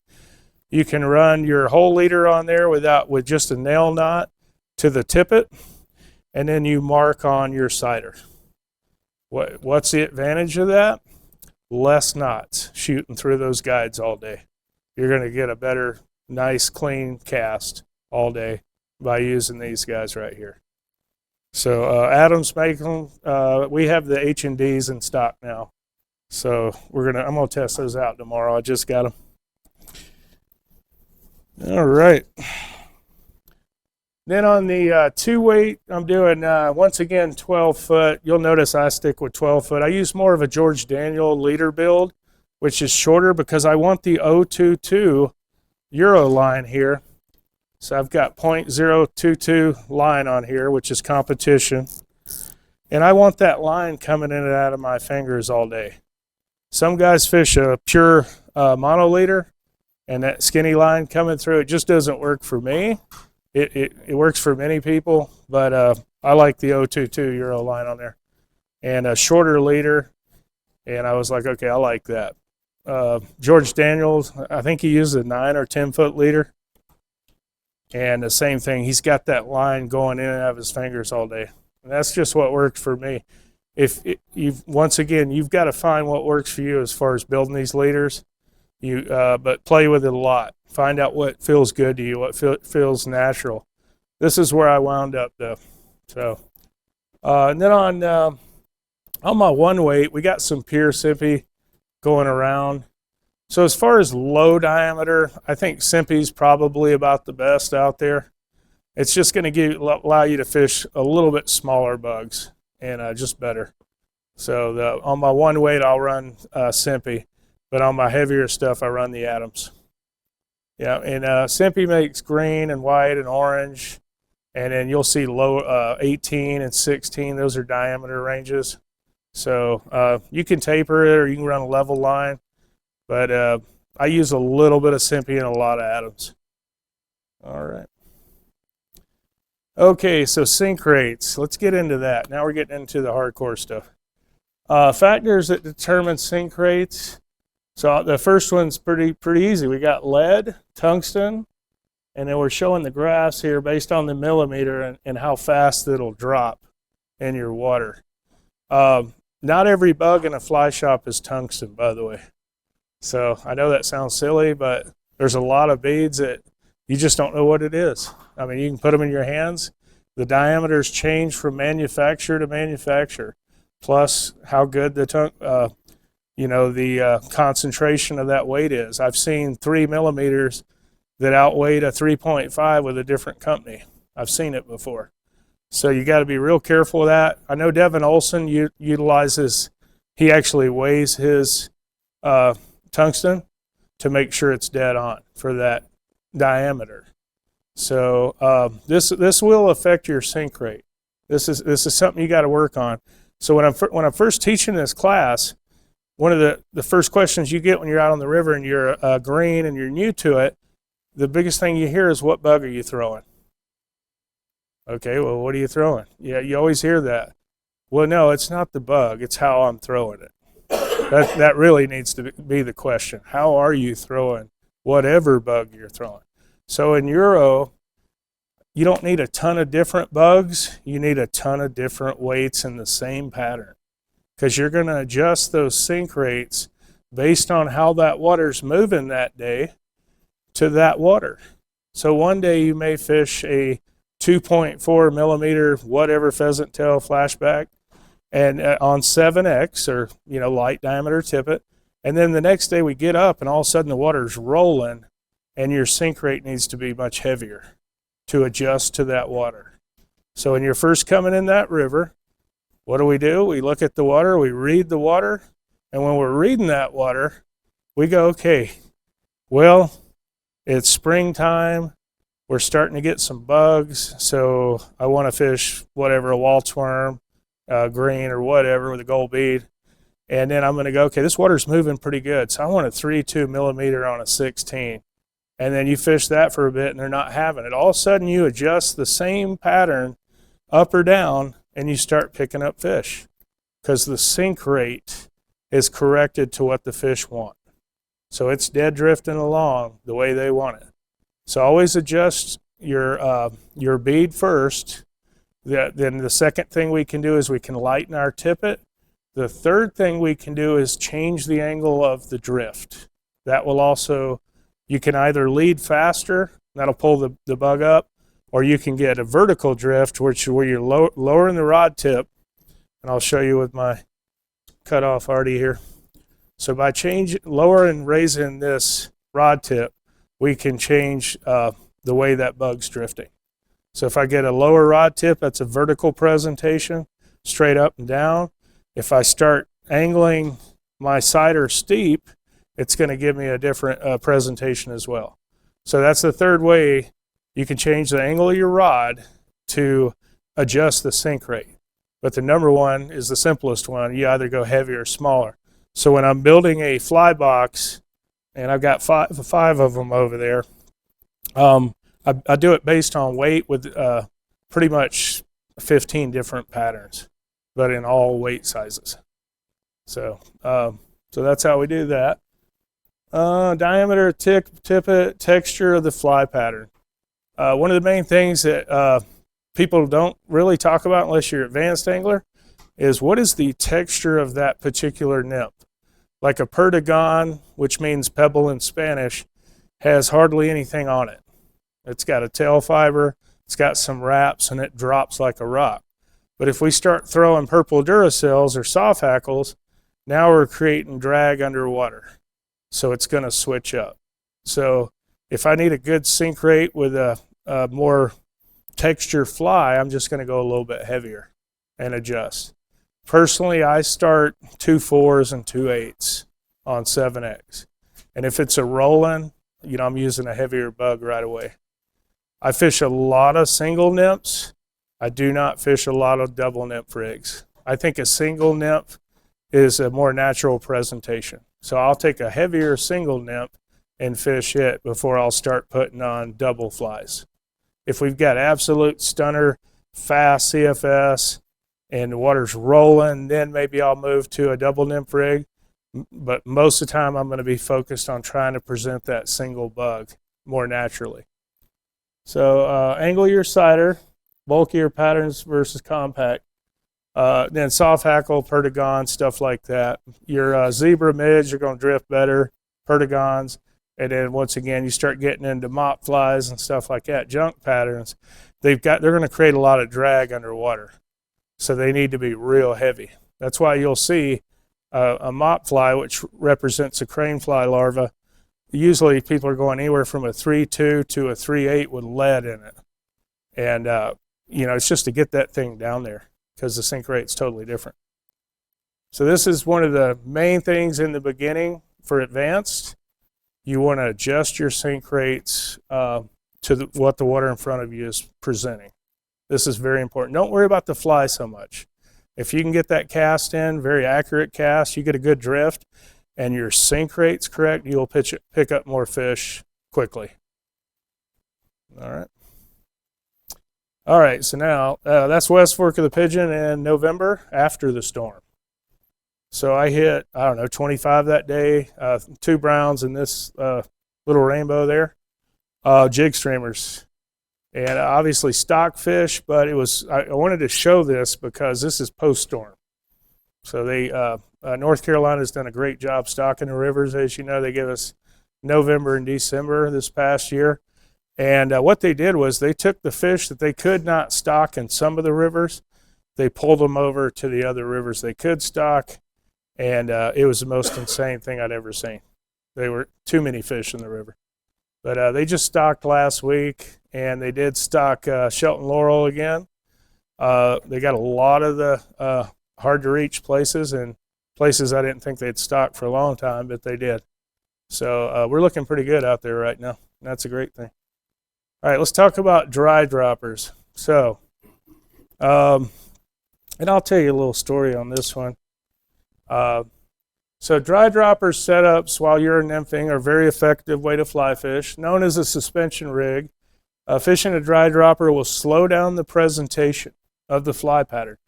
You can run your whole leader on there with just a nail knot to the tippet, and then you mark on your cider. What's the advantage of that? Less knots shooting through those guides all day. You're going to get a better, nice, clean cast all day by using these guys right here. So Adams make them. We have the H&Ds in stock now. So I'm going to test those out tomorrow. I just got them. All right. Then on the 2-weight, I'm doing, once again, 12 foot. You'll notice I stick with 12 foot. I use more of a George Daniel leader build, which is shorter because I want the 022 Euro line here. So I've got 0.022 line on here, which is competition. And I want that line coming in and out of my fingers all day. Some guys fish a pure mono leader, and that skinny line coming through, it just doesn't work for me. It works for many people, but I like the 022 Euro line on there. And a shorter leader, and I was like, okay, I like that. George Daniels, I think he used a 9 or 10 foot leader. And the same thing, he's got that line going in and out of his fingers all day. And that's just what worked for me. Once again, you've got to find what works for you as far as building these leaders. But play with it a lot. Find out what feels good to you, what feels natural. This is where I wound up though. So, and then on my 1-weight, we got some pure Simpy going around. So as far as low diameter, I think Simpy's probably about the best out there. It's just going to allow you to fish a little bit smaller bugs and just better. So on my one weight, I'll run Simpy, but on my heavier stuff, I run the Adams. Yeah, and Simpy makes green and white and orange, and then you'll see low 18 and 16. Those are diameter ranges. So you can taper it or you can run a level line, but I use a little bit of Simpy and a lot of Adams. All right. Okay, so sink rates. Let's get into that. Now we're getting into the hardcore stuff. Factors that determine sink rates. So the first one's pretty easy. We got lead, tungsten, and then we're showing the graphs here based on the millimeter and how fast it'll drop in your water. Not every bug in a fly shop is tungsten, by the way. So I know that sounds silly, but there's a lot of beads that you just don't know what it is. I mean, you can put them in your hands. The diameters change from manufacturer to manufacturer, plus how good the concentration of that weight is. I've seen 3 millimeters that outweighed a 3.5 with a different company. I've seen it before. So you got to be real careful with that. I know Devin Olson utilizes, he actually weighs his tungsten to make sure it's dead on for that diameter. So this will affect your sink rate. This is something you got to work on. So when I'm first teaching this class, one of the first questions you get when you're out on the river and you're green and you're new to it, the biggest thing you hear is, what bug are you throwing? Okay, well, what are you throwing? Yeah, you always hear that. Well, no, it's not the bug, it's how I'm throwing it. That really needs to be the question. How are you throwing whatever bug you're throwing? So in Euro, you don't need a ton of different bugs. You need a ton of different weights in the same pattern, because you're going to adjust those sink rates based on how that water's moving that day to that water. So one day you may fish a 2.4 millimeter whatever pheasant tail flashback and on 7X or light diameter tippet, and then the next day we get up and all of a sudden the water's rolling and your sink rate needs to be much heavier to adjust to that water. So when you're first coming in that river, what do? We look at the water, we read the water, and when we're reading that water, we go, okay, well, it's springtime, we're starting to get some bugs, so I want to fish whatever, a waltz worm, green or whatever with a gold bead. And then I'm going to go, okay, this water's moving pretty good, so I want a 3.2 millimeter on a 16. And then you fish that for a bit and they're not having it. All of a sudden you adjust the same pattern up or down and you start picking up fish because the sink rate is corrected to what the fish want. So it's dead drifting along the way they want it. So always adjust your bead first. Then the second thing we can do is we can lighten our tippet. The third thing we can do is change the angle of the drift. That will also, you can either lead faster, that'll pull the bug up, or you can get a vertical drift, where you're lowering the rod tip, and I'll show you with my cutoff already here. So by lower and raising this rod tip, we can change the way that bug's drifting. So if I get a lower rod tip, that's a vertical presentation, straight up and down. If I start angling my sider steep, it's going to give me a different presentation as well. So that's the third way you can change the angle of your rod to adjust the sink rate. But the number one is the simplest one. You either go heavier or smaller. So when I'm building a fly box, and I've got five of them over there, I do it based on weight with pretty much 15 different patterns, but in all weight sizes. So that's how we do that. Diameter, tippet, texture of the fly pattern. One of the main things that people don't really talk about unless you're an advanced angler is what is the texture of that particular nymph. Like a perdigon, which means pebble in Spanish, has hardly anything on it. It's got a tail fiber, it's got some wraps, and it drops like a rock. But if we start throwing purple Duracells or soft hackles, now we're creating drag underwater. So it's going to switch up. So if I need a good sink rate with a more texture fly, I'm just going to go a little bit heavier and adjust. Personally, I start 2.4s and 2.8s on 7X. And if it's a rolling, I'm using a heavier bug right away. I fish a lot of single nymphs. I do not fish a lot of double nymph rigs. I think a single nymph is a more natural presentation. So I'll take a heavier single nymph and fish it before I'll start putting on double flies. If we've got absolute stunner, fast CFS, and the water's rolling, then maybe I'll move to a double nymph rig. But most of the time, I'm going to be focused on trying to present that single bug more naturally. So angle your sighter, bulkier patterns versus compact. Then soft hackle, perdigons, stuff like that. Your zebra mids, you're going to drift better, perdigons. And then once again, you start getting into mop flies and stuff like that, junk patterns. They're going to create a lot of drag underwater. So they need to be real heavy. That's why you'll see a mop fly, which represents a crane fly larva. Usually people are going anywhere from a 3.2 to a 3.8 with lead in it. And, it's just to get that thing down there because the sink rate's totally different. So this is one of the main things in the beginning for advanced. You want to adjust your sink rates to what the water in front of you is presenting. This is very important. Don't worry about the fly so much. If you can get that cast in, very accurate cast, you get a good drift, and your sink rate's correct, you'll pick up more fish quickly. All right, so now that's West Fork of the Pigeon in November after the storm. So I hit, 25 that day, 2 browns and this little rainbow there, jig streamers. And obviously stock fish, but I wanted to show this because this is post-storm. So North Carolina's done a great job stocking the rivers. As you know, they give us November and December this past year. And what they did was they took the fish that they could not stock in some of the rivers, they pulled them over to the other rivers they could stock, and it was the most insane thing I'd ever seen. They were too many fish in the river. But they just stocked last week, and they did stock Shelton Laurel again. They got a lot of the hard-to-reach places and places I didn't think they'd stock for a long time, but they did. So we're looking pretty good out there right now. And that's a great thing. All right, let's talk about dry droppers. So, and I'll tell you a little story on this one. So dry dropper setups while you're nymphing are a very effective way to fly fish. Known as a suspension rig, fishing a dry dropper will slow down the presentation of the fly pattern,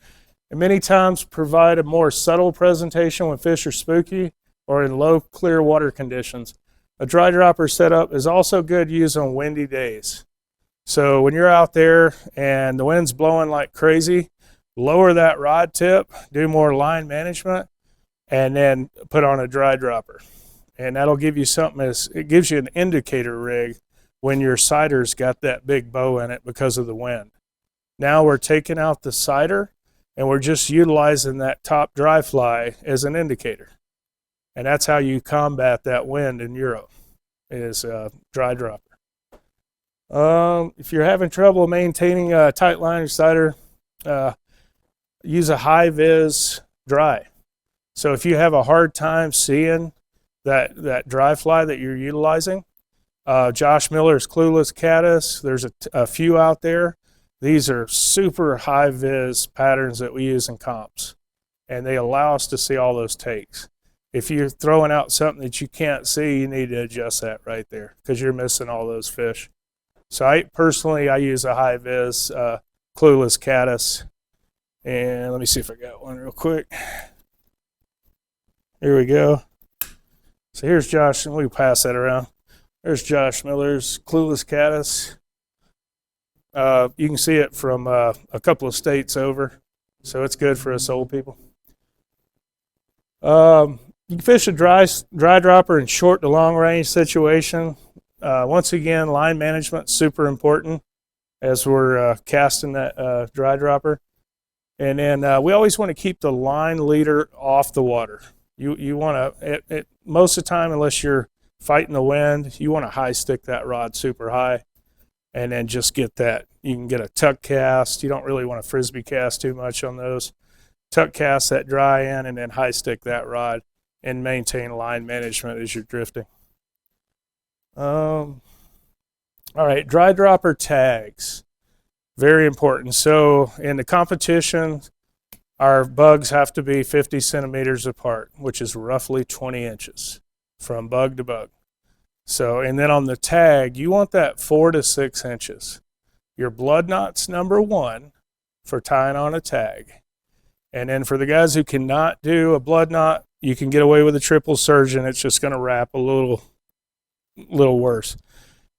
and many times provide a more subtle presentation when fish are spooky or in low clear water conditions. A dry dropper setup is also good to use on windy days. So when you're out there and the wind's blowing like crazy, lower that rod tip, do more line management, and then put on a dry dropper. And that'll give you something, it gives you an indicator rig when your sighter's got that big bow in it because of the wind. Now we're taking out the sighter and we're just utilizing that top dry fly as an indicator. And that's how you combat that wind in Euro, is dry dropper. If you're having trouble maintaining a tight line sighter, use a high vis dry. So if you have a hard time seeing that dry fly that you're utilizing, Josh Miller's Clueless Caddis, there's a few out there. These are super high vis patterns that we use in comps, and they allow us to see all those takes. If you're throwing out something that you can't see, you need to adjust that right there because you're missing all those fish. So I use a high vis Clueless Caddis. And let me see if I got one real quick. Here we go. So here's Josh, and we can pass that around. There's Josh Miller's Clueless Caddis. You can see it from a couple of states over, so it's good for us old people. You can fish a dry dropper in short to long range situation. Once again, line management super important as we're casting that dry dropper. And then we always want to keep the line leader off the water. You want to, most of the time, unless you're fighting the wind, you want to high stick that rod super high. and then just get that. You can get a tuck cast. You don't really want to frisbee cast too much on those. Tuck cast that dry end and then high stick that rod and maintain line management as you're drifting. All right, dry dropper tags. Very important. So in the competition, our bugs have to be 50 centimeters apart, which is roughly 20 inches from bug to bug. So, and then on the tag, you want that 4 to 6 inches. Your blood knot's number one for tying on a tag. And then for the guys who cannot do a blood knot, you can get away with a triple surgeon. It's just going to wrap a little worse.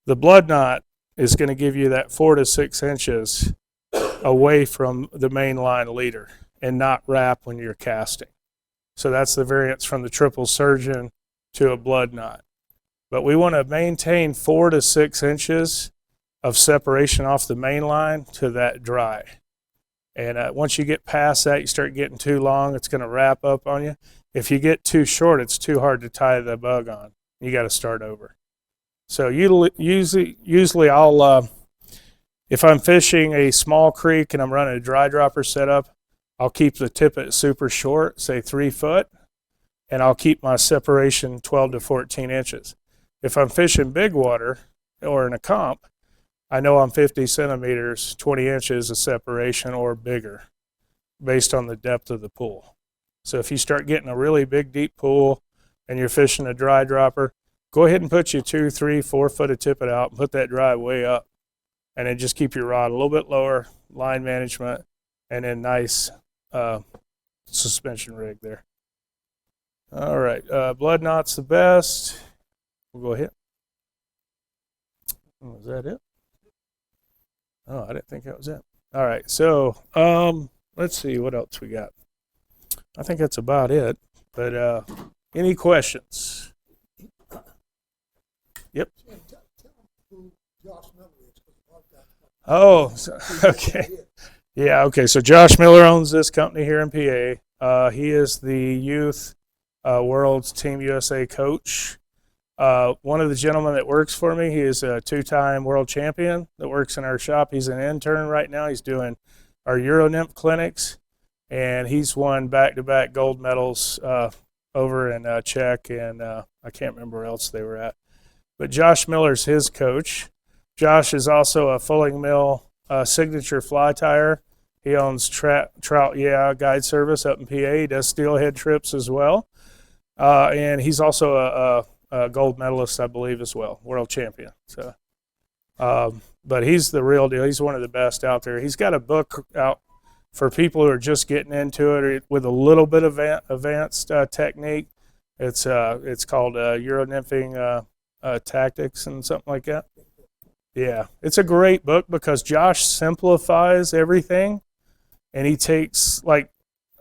The blood knot is going to give you that 4 to 6 inches away from the main line leader and not wrap when you're casting. So that's the variance from the triple surgeon to a blood knot. But we want to maintain 4 to 6 inches of separation off the main line to that dry. And once you get past that, you start getting too long, it's going to wrap up on you. If you get too short, it's too hard to tie the bug on. You got to start over. So usually I'll, if I'm fishing a small creek and I'm running a dry dropper setup, I'll keep the tippet super short, say 3 foot, and I'll keep my separation 12 to 14 inches. If I'm fishing big water or in a comp, I know I'm 50 centimeters, 20 inches of separation or bigger based on the depth of the pool. So if you start getting a really big, deep pool and you're fishing a dry dropper, go ahead and put your 2, 3, 4 foot of tippet out and put that dry way up. And then just keep your rod a little bit lower, line management, and then nice suspension rig there. All right, blood knot's the best. We'll go ahead. Was that it? Oh, I didn't think that was it. All right, so let's see what else we got. I think that's about it. But any questions? Yep. Oh, okay. Yeah, okay. So Josh Miller owns this company here in PA. He is the youth World's Team USA coach. One of the gentlemen that works for me, he is a 2-time world champion that works in our shop. He's an intern right now. He's doing our Euro Nymph clinics, and he's won back-to-back gold medals over in Czech, and I can't remember where else they were at. But Josh Miller's his coach. Josh is also a Fulling Mill signature fly tire. He owns Trout Yeah Guide Service up in PA. He does steelhead trips as well. And he's also a gold medalist, I believe, as well, world champion. So, but he's the real deal. He's one of the best out there. He's got a book out for people who are just getting into it with a little bit of advanced technique. It's called Euro Nymphing Tactics and something like that. Yeah, it's a great book because Josh simplifies everything, and he takes, like,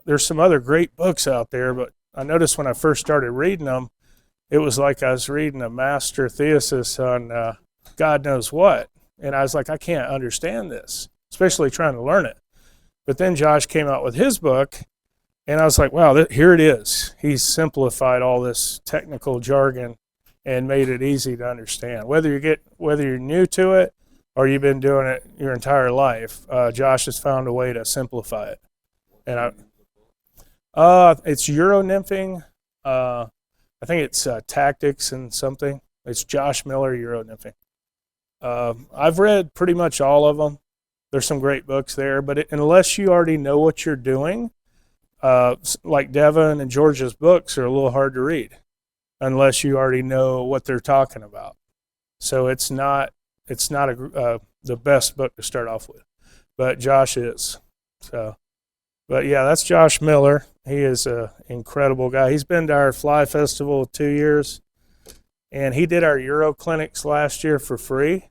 there's some other great books out there, but I noticed when I first started reading them, it was like I was reading a master thesis on God knows what, and I was like, I can't understand this, especially trying to learn it. But then Josh came out with his book, and I was like, wow, here it is. He's simplified all this technical jargon and made it easy to understand. Whether you're new to it or you've been doing it your entire life, Josh has found a way to simplify it. And it's Euro Nymphing. I think it's Tactics and something. It's Josh Miller Euro Nymphing. I've read pretty much all of them. There's some great books there, but unless you already know what you're doing, like Devin and George's books are a little hard to read unless you already know what they're talking about. So it's not the best book to start off with, but Josh is. So, but yeah, that's Josh Miller. He is an incredible guy. He's been to our Fly Festival 2 years, and he did our Euro clinics last year for free.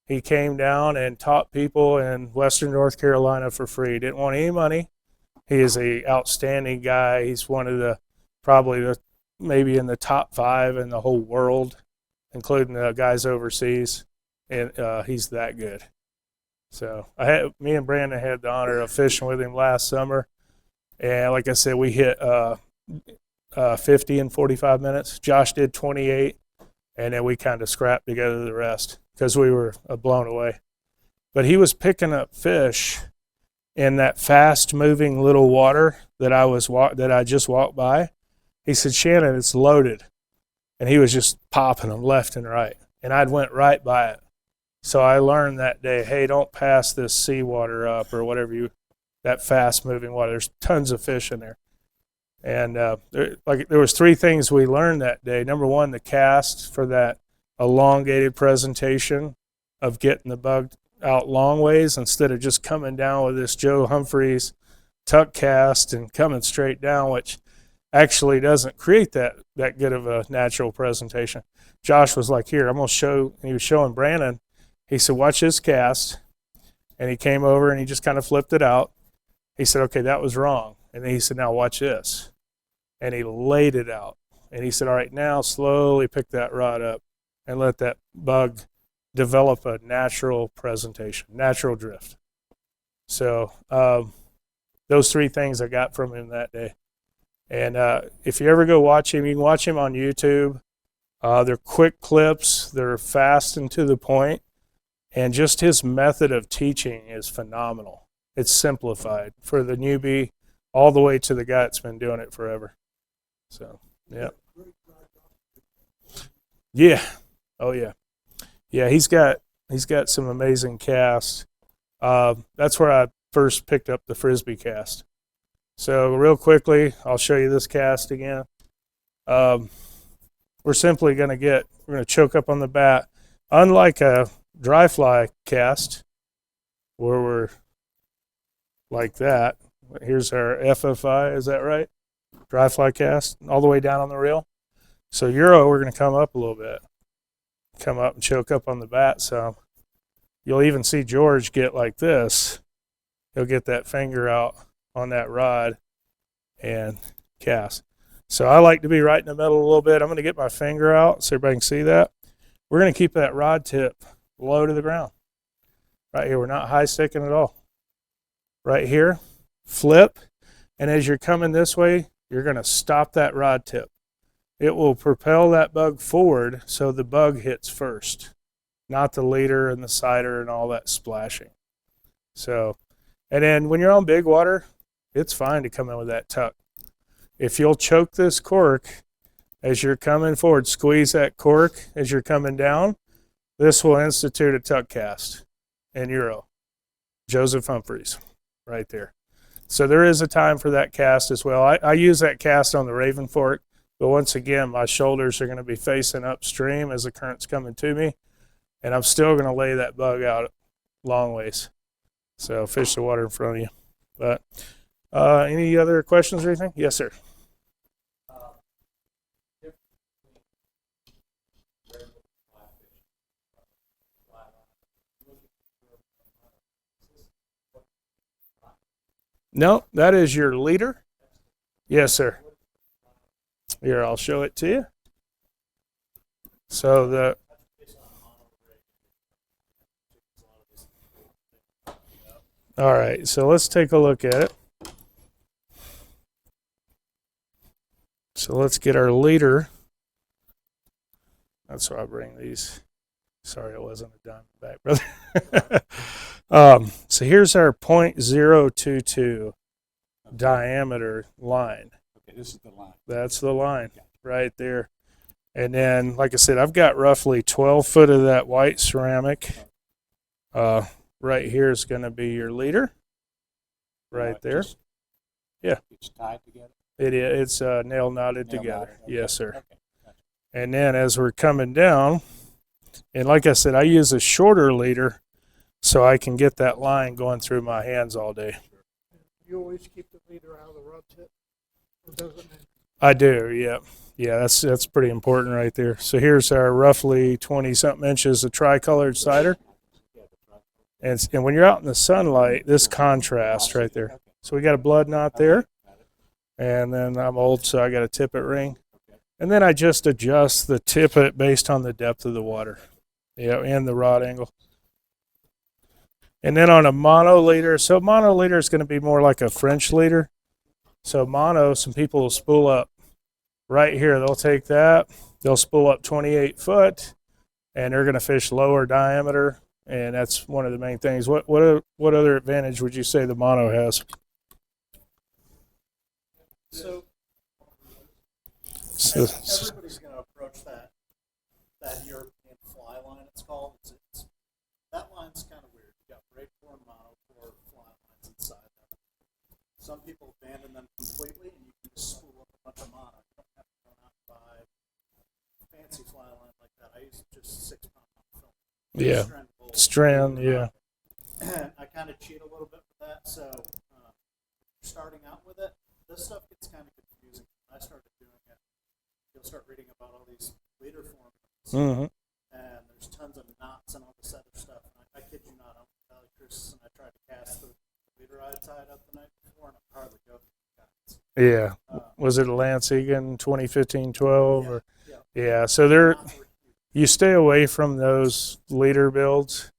He came down and taught people in Western North Carolina for free. He didn't want any money. He is an outstanding guy. He's one of maybe in the top 5 in the whole world, including the guys overseas, and he's that good. So me and Brandon had the honor of fishing with him last summer, and like I said, we hit 50 in 45 minutes. Josh did 28. and then we kind of scrapped together the rest because we were blown away. But he was picking up fish in that fast-moving little water that I just walked by. He said, "Shannon, it's loaded," and he was just popping them left and right, and I'd went right by it. So I learned that day, hey, don't pass this seawater up or whatever that fast-moving water. There's tons of fish in there. And there was 3 things we learned that day. Number 1, the cast for that elongated presentation of getting the bug out long ways instead of just coming down with this Joe Humphreys tuck cast and coming straight down, which actually doesn't create that good of a natural presentation. Josh was like, here, I'm going to show, and he was showing Brandon. He said, watch this cast. And he came over and he just kind of flipped it out. He said, okay, that was wrong. And then he said, now watch this. And he laid it out. And he said, all right, now slowly pick that rod up and let that bug develop a natural presentation, natural drift. So those 3 things I got from him that day. And if you ever go watch him, you can watch him on YouTube. They're quick clips. They're fast and to the point. And just his method of teaching is phenomenal. It's simplified for the newbie all the way to the guy that's been doing it forever. So, yeah. Yeah. Oh, yeah. Yeah, he's got some amazing casts. That's where I first picked up the Frisbee cast. So real quickly, I'll show you this cast again. We're simply going to choke up on the bat. Unlike a dry fly cast, where we're like that. Here's our FFI, is that right? Dry fly cast, all the way down on the reel. So Euro, we're going to come up a little bit. Come up and choke up on the bat some. You'll even see George get like this. He'll get that finger out on that rod and cast. So I like to be right in the middle a little bit. I'm going to get my finger out so everybody can see that. We're going to keep that rod tip low to the ground. Right here, we're not high sticking at all. Right here, flip, and as you're coming this way, you're going to stop that rod tip. It will propel that bug forward so the bug hits first, not the leader and the sider and all that splashing. So, and then when you're on big water, it's fine to come in with that tuck. If you'll choke this cork as you're coming forward, squeeze that cork as you're coming down, this will institute a tuck cast in Euro. Joseph Humphreys, right there. So there is a time for that cast as well. I use that cast on the Raven Fork, but once again, my shoulders are going to be facing upstream as the current's coming to me, and I'm still going to lay that bug out long ways. So fish the water in front of you. But any other questions or anything? Yes, sir. No, that is your leader. Yes, sir. Here, I'll show it to you. So all right, so let's take a look at it. So let's get our leader. That's why I bring these. Sorry, it wasn't a Diamondback, brother. So here's our .022 diameter line. Okay, this is the line. That's the line right there. And then, like I said, I've got roughly 12 foot of that white ceramic. Right here is going to be your leader. Right there. Yeah. It's tied together? It is. It's nail knotted together. Okay. Yes, sir. Okay. Gotcha. And then as we're coming down, and like I said, I use a shorter leader so I can get that line going through my hands all day. You always keep the leader out of the rod tip? Or does it matter? I do, yeah. Yeah, that's pretty important right there. So here's our roughly 20-something inches of tricolored cider. And when you're out in the sunlight, this contrast right there. So we got a blood knot there. And then I'm old, so I got a tippet ring. And then I just adjust the tippet based on the depth of the water, and the rod angle. And then on a mono leader, so mono leader is going to be more like a French leader. So mono, some people will spool up right here. They'll take that They'll spool up 28 foot, and they're going to fish lower diameter, and that's one of the main things. What other advantage would you say the mono has? So So, everybody's going to approach that European fly line. It's called. That line's kind of weird. You got braid core and mono core fly lines inside them. Some people abandon them completely, and you can just spool up a bunch of mono. You don't have to go out and buy a fancy fly line like that. I use just 6 pound film. yeah, strand, yeah. I kind of cheat a little bit with that. So starting out with it, this stuff gets kind of confusing. When I started doing it, you'll start reading about all these leader formulas, Mm-hmm. and there's tons of knots and all this other stuff. And I kid you not, I'm with Valley Cruises, and I tried to cast the leader I tied up the night before, and I hardly go through the guides. Yeah. Was it a Lance Egan 2015-12? Or Yeah. yeah. So there, Knots were huge. you stay away from those leader builds.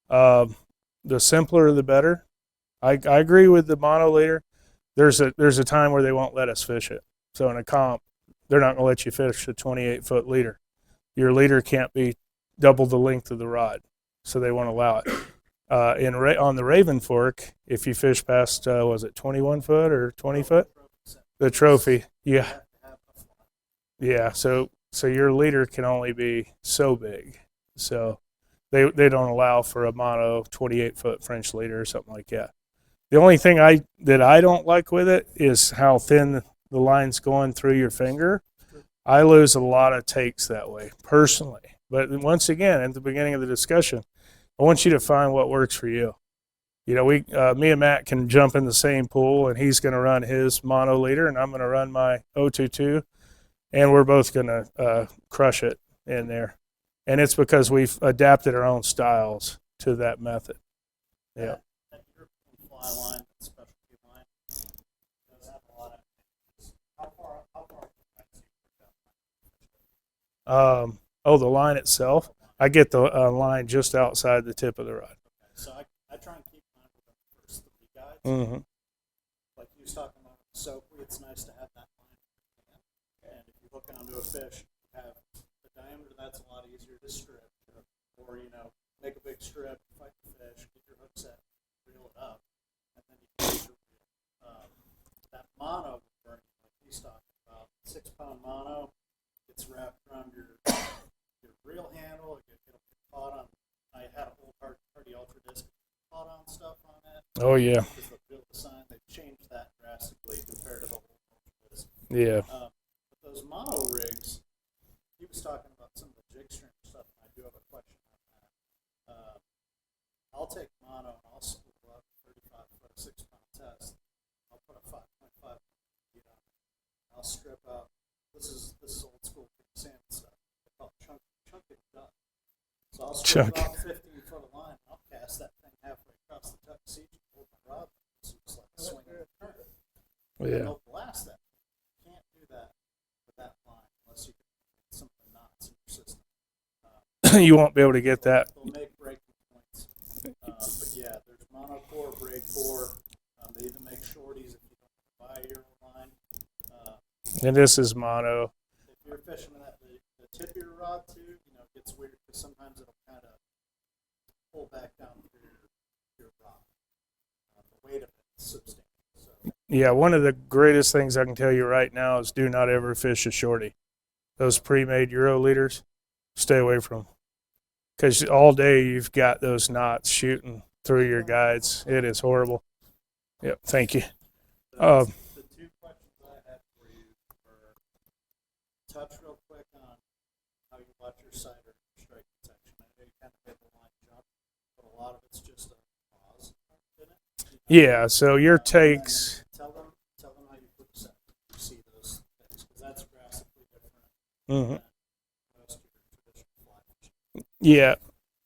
The simpler, the better. I agree with the mono leader. There's a time where they won't let us fish it. So in a comp, they're not going to let you fish a 28 foot leader. Your leader can't be double the length of the rod, so they won't allow it. On the Raven Fork, if you fish past, was it 21 foot or 20 foot? The trophy, You yeah, have to have a fly. yeah. So your leader can only be so big. So they don't allow for a mono 28 foot French leader or something like that. The only thing that I don't like with it is how thin the line's going through your finger. I lose a lot of takes that way, personally. But once again, at the beginning of the discussion, I want you to find what works for you. You know, me and Matt can jump in the same pool, and he's going to run his mono leader, and I'm going to run my 022, and we're both going to crush it in there. And it's because we've adapted our own styles to that method. Yeah. That European fly line, that specialty line, does have a lot of. How far can I see that? The line itself, I get the line just outside the tip of the rod. So I try and keep mine with the first 3 guides. Mm-hmm. Like you was talking about with Soapy, it's nice to have that line in your hand. And if you hook onto a fish, you have the diameter, that's a lot easier to strip. Or, make a big strip, fight the fish, get your hook set, reel it up, and then you can use your reel. That mono burning, like he's talking about, 6 pound mono, it's wrapped around your reel handle, it'll get caught on. I had a whole Hardy Ultra Disc caught on stuff on it. Oh, yeah. Because the build design, they've changed that drastically compared to the whole Ultra Disc. Yeah. But those mono rigs, he was talking about some of the jig string stuff, and I do have a question on that. I'll take mono and I'll spool up 35 foot, a 6 pound test. I'll put a 5.5 feet on it. I'll strip out. This is old school sand stuff. They call it chunking duck. So I'll strip out 15 foot of line. I'll cast that thing halfway across the tuckasee and hold my rod. So it's like a swing of a current. And Yeah. they'll blast that. You can't do that with that line unless you can get some of the knots in your system. You won't be able to get that. They'll make breaking points. But yeah, there's monocore, braid core. They even make shorties if you don't buy your line. And this is mono. If you're fishing with that, the tip of your rod too, it gets weird because sometimes it'll kind of pull back down through your rod. The weight of it is substantial. So Yeah, one of the greatest things I can tell you right now is do not ever fish a shorty. Those pre-made Euro leaders, stay away from them. Because all day you've got those knots shooting through your guides. It is horrible. Yep, thank you. the 2 questions I had for you were touch real quick on how you watch your sight or your strike detection. I know you kind of hit the line jump, but a lot of it's just a pause in it. Yeah, so your takes. Tell them how you put set. You see those things because that's drastically different Mhm. than most of your traditional fly fishing. Yeah,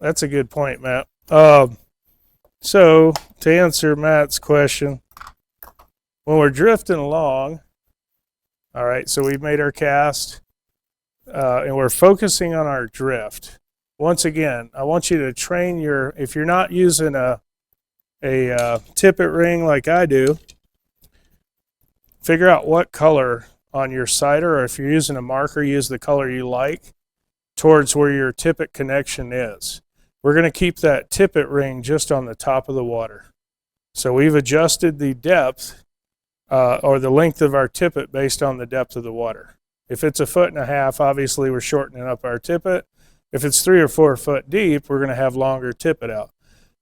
that's a good point, Matt. So to answer Matt's question, when we're drifting along, all right, so we've made our cast, and we're focusing on our drift. Once again, I want you to train if you're not using a tippet ring like I do, figure out what color on your cider, or if you're using a marker, use the color you like, towards where your tippet connection is. We're going to keep that tippet ring just on the top of the water. So we've adjusted the depth or the length of our tippet based on the depth of the water. If it's 1.5 feet, obviously we're shortening up our tippet. If it's 3 or 4 foot deep, we're going to have longer tippet out.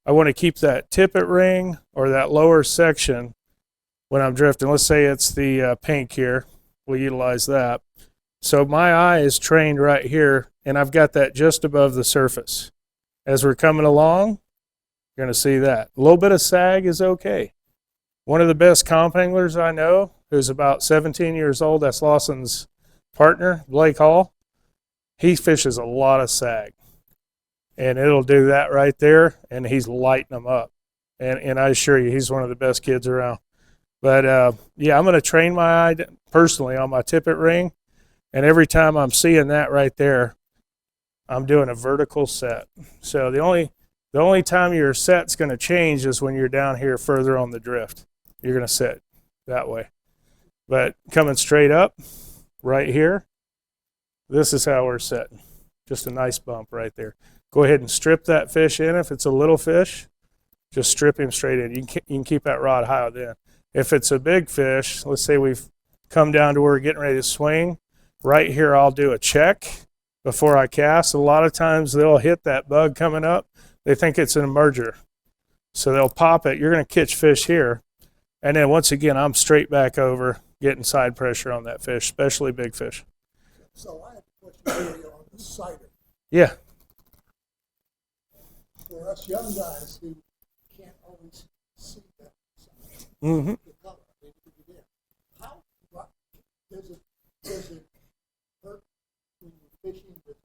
I want to keep that tippet ring or that lower section when I'm drifting. Let's say it's the pink here. We'll utilize that. So my eye is trained right here, and I've got that just above the surface. As we're coming along, you're going to see that. A little bit of sag is okay. One of the best comp anglers I know, who's about 17 years old, that's Lawson's partner, Blake Hall, he fishes a lot of sag. And it'll do that right there, and he's lighting them up. And I assure you, he's one of the best kids around. But yeah, I'm going to train my eye personally on my tippet ring, and every time I'm seeing that right there, I'm doing a vertical set. So the only time your set's going to change is when you're down here further on the drift. You're going to set that way. But coming straight up, right here, this is how we're setting. Just a nice bump right there. Go ahead and strip that fish in. If it's a little fish, just strip him straight in. You can keep that rod high then. If it's a big fish, let's say we've come down to where we're getting ready to swing, right here I'll do a check before I cast. A lot of times they'll hit that bug coming up. They think it's an emerger. So they'll pop it. You're going to catch fish here. And then once again, I'm straight back over, getting side pressure on that fish, especially big fish. So I have a question for you on the cider. Yeah. For us young guys who can't always see that Mm-hmm. the color, maybe there. How does it hurt when you're fishing with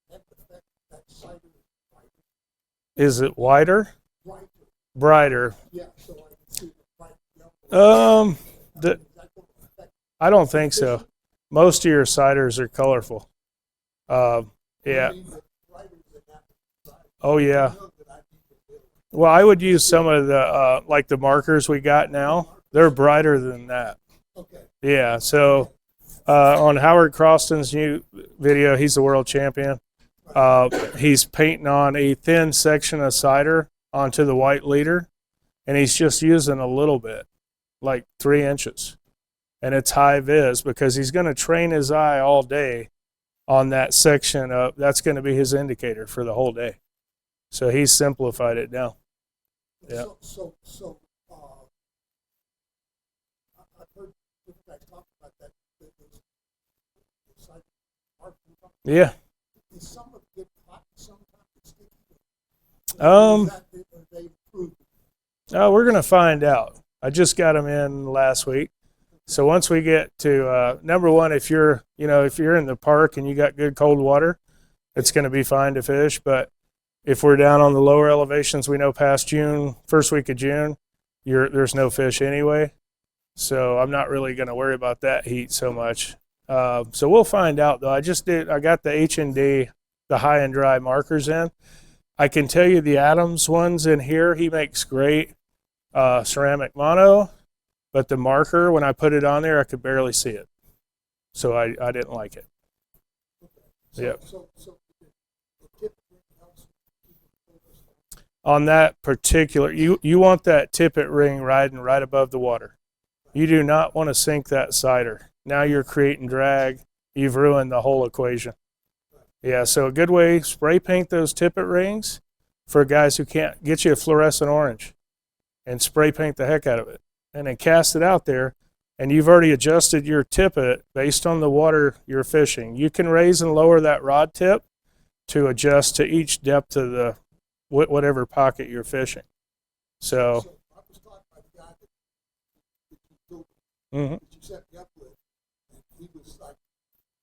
that affect that cider is brighter? Is it wider? Brighter. Brighter. Yeah, so I can see the bright yellow. Um, the, Is that going to affect I don't think so. Most of your ciders are colorful. Yeah. I mean, the brighter than that cider? Oh, yeah. I know that I need to do it. Well, I would use some of the, like the markers we got now. They're brighter than that. Okay. Yeah. So on Howard Croston's new video, he's the world champion. He's painting on a thin section of cider onto the white leader, and he's just using a little bit, like 3 inches. And it's high vis because he's going to train his eye all day on that section of, that's going to be his indicator for the whole day. So he's simplified it down. Yeah. So I've heard you guys talk about that. It's like hard to talk. Yeah. Is some of it hot, sometimes it's sticky? Are they improved? Oh, we're going to find out. I just got them in last week. So once we get to number one, if you're in the park and you got good cold water, it's going to be fine to fish. But if we're down on the lower elevations, we know past June, first week of June, there's no fish anyway. So I'm not really going to worry about that heat so much. So we'll find out though. I got the H&D, the high and dry markers in. I can tell you the Adams ones in here, he makes great ceramic mono, but the marker, when I put it on there, I could barely see it. So I didn't like it. Yeah. So the tip helps keep it focused. On that particular, you want that tippet ring riding right above the water. You do not want to sink that cider. Now you're creating drag. You've ruined the whole equation. Yeah, so a good way, spray paint those tippet rings for guys who can't. Get you a fluorescent orange and spray paint the heck out of it. And then cast it out there, and you've already adjusted your tippet based on the water you're fishing. You can raise and lower that rod tip to adjust to each depth of the whatever pocket you're fishing. So I was talking about the guy that you told mhm. that you set me up with, and he was like,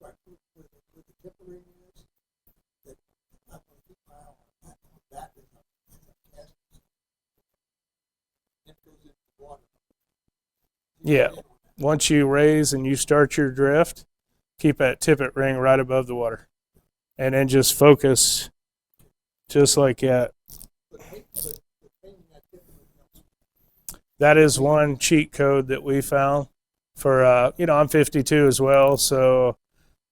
right where the tip ring is, that I'm going to keep my eye on that as I'm casting. It goes into the water. Yeah. Once you raise and you start your drift, keep that tippet ring right above the water. And then just focus just like that. But painting that tip ring helps. That is one cheat code that we found For I'm 52 as well, so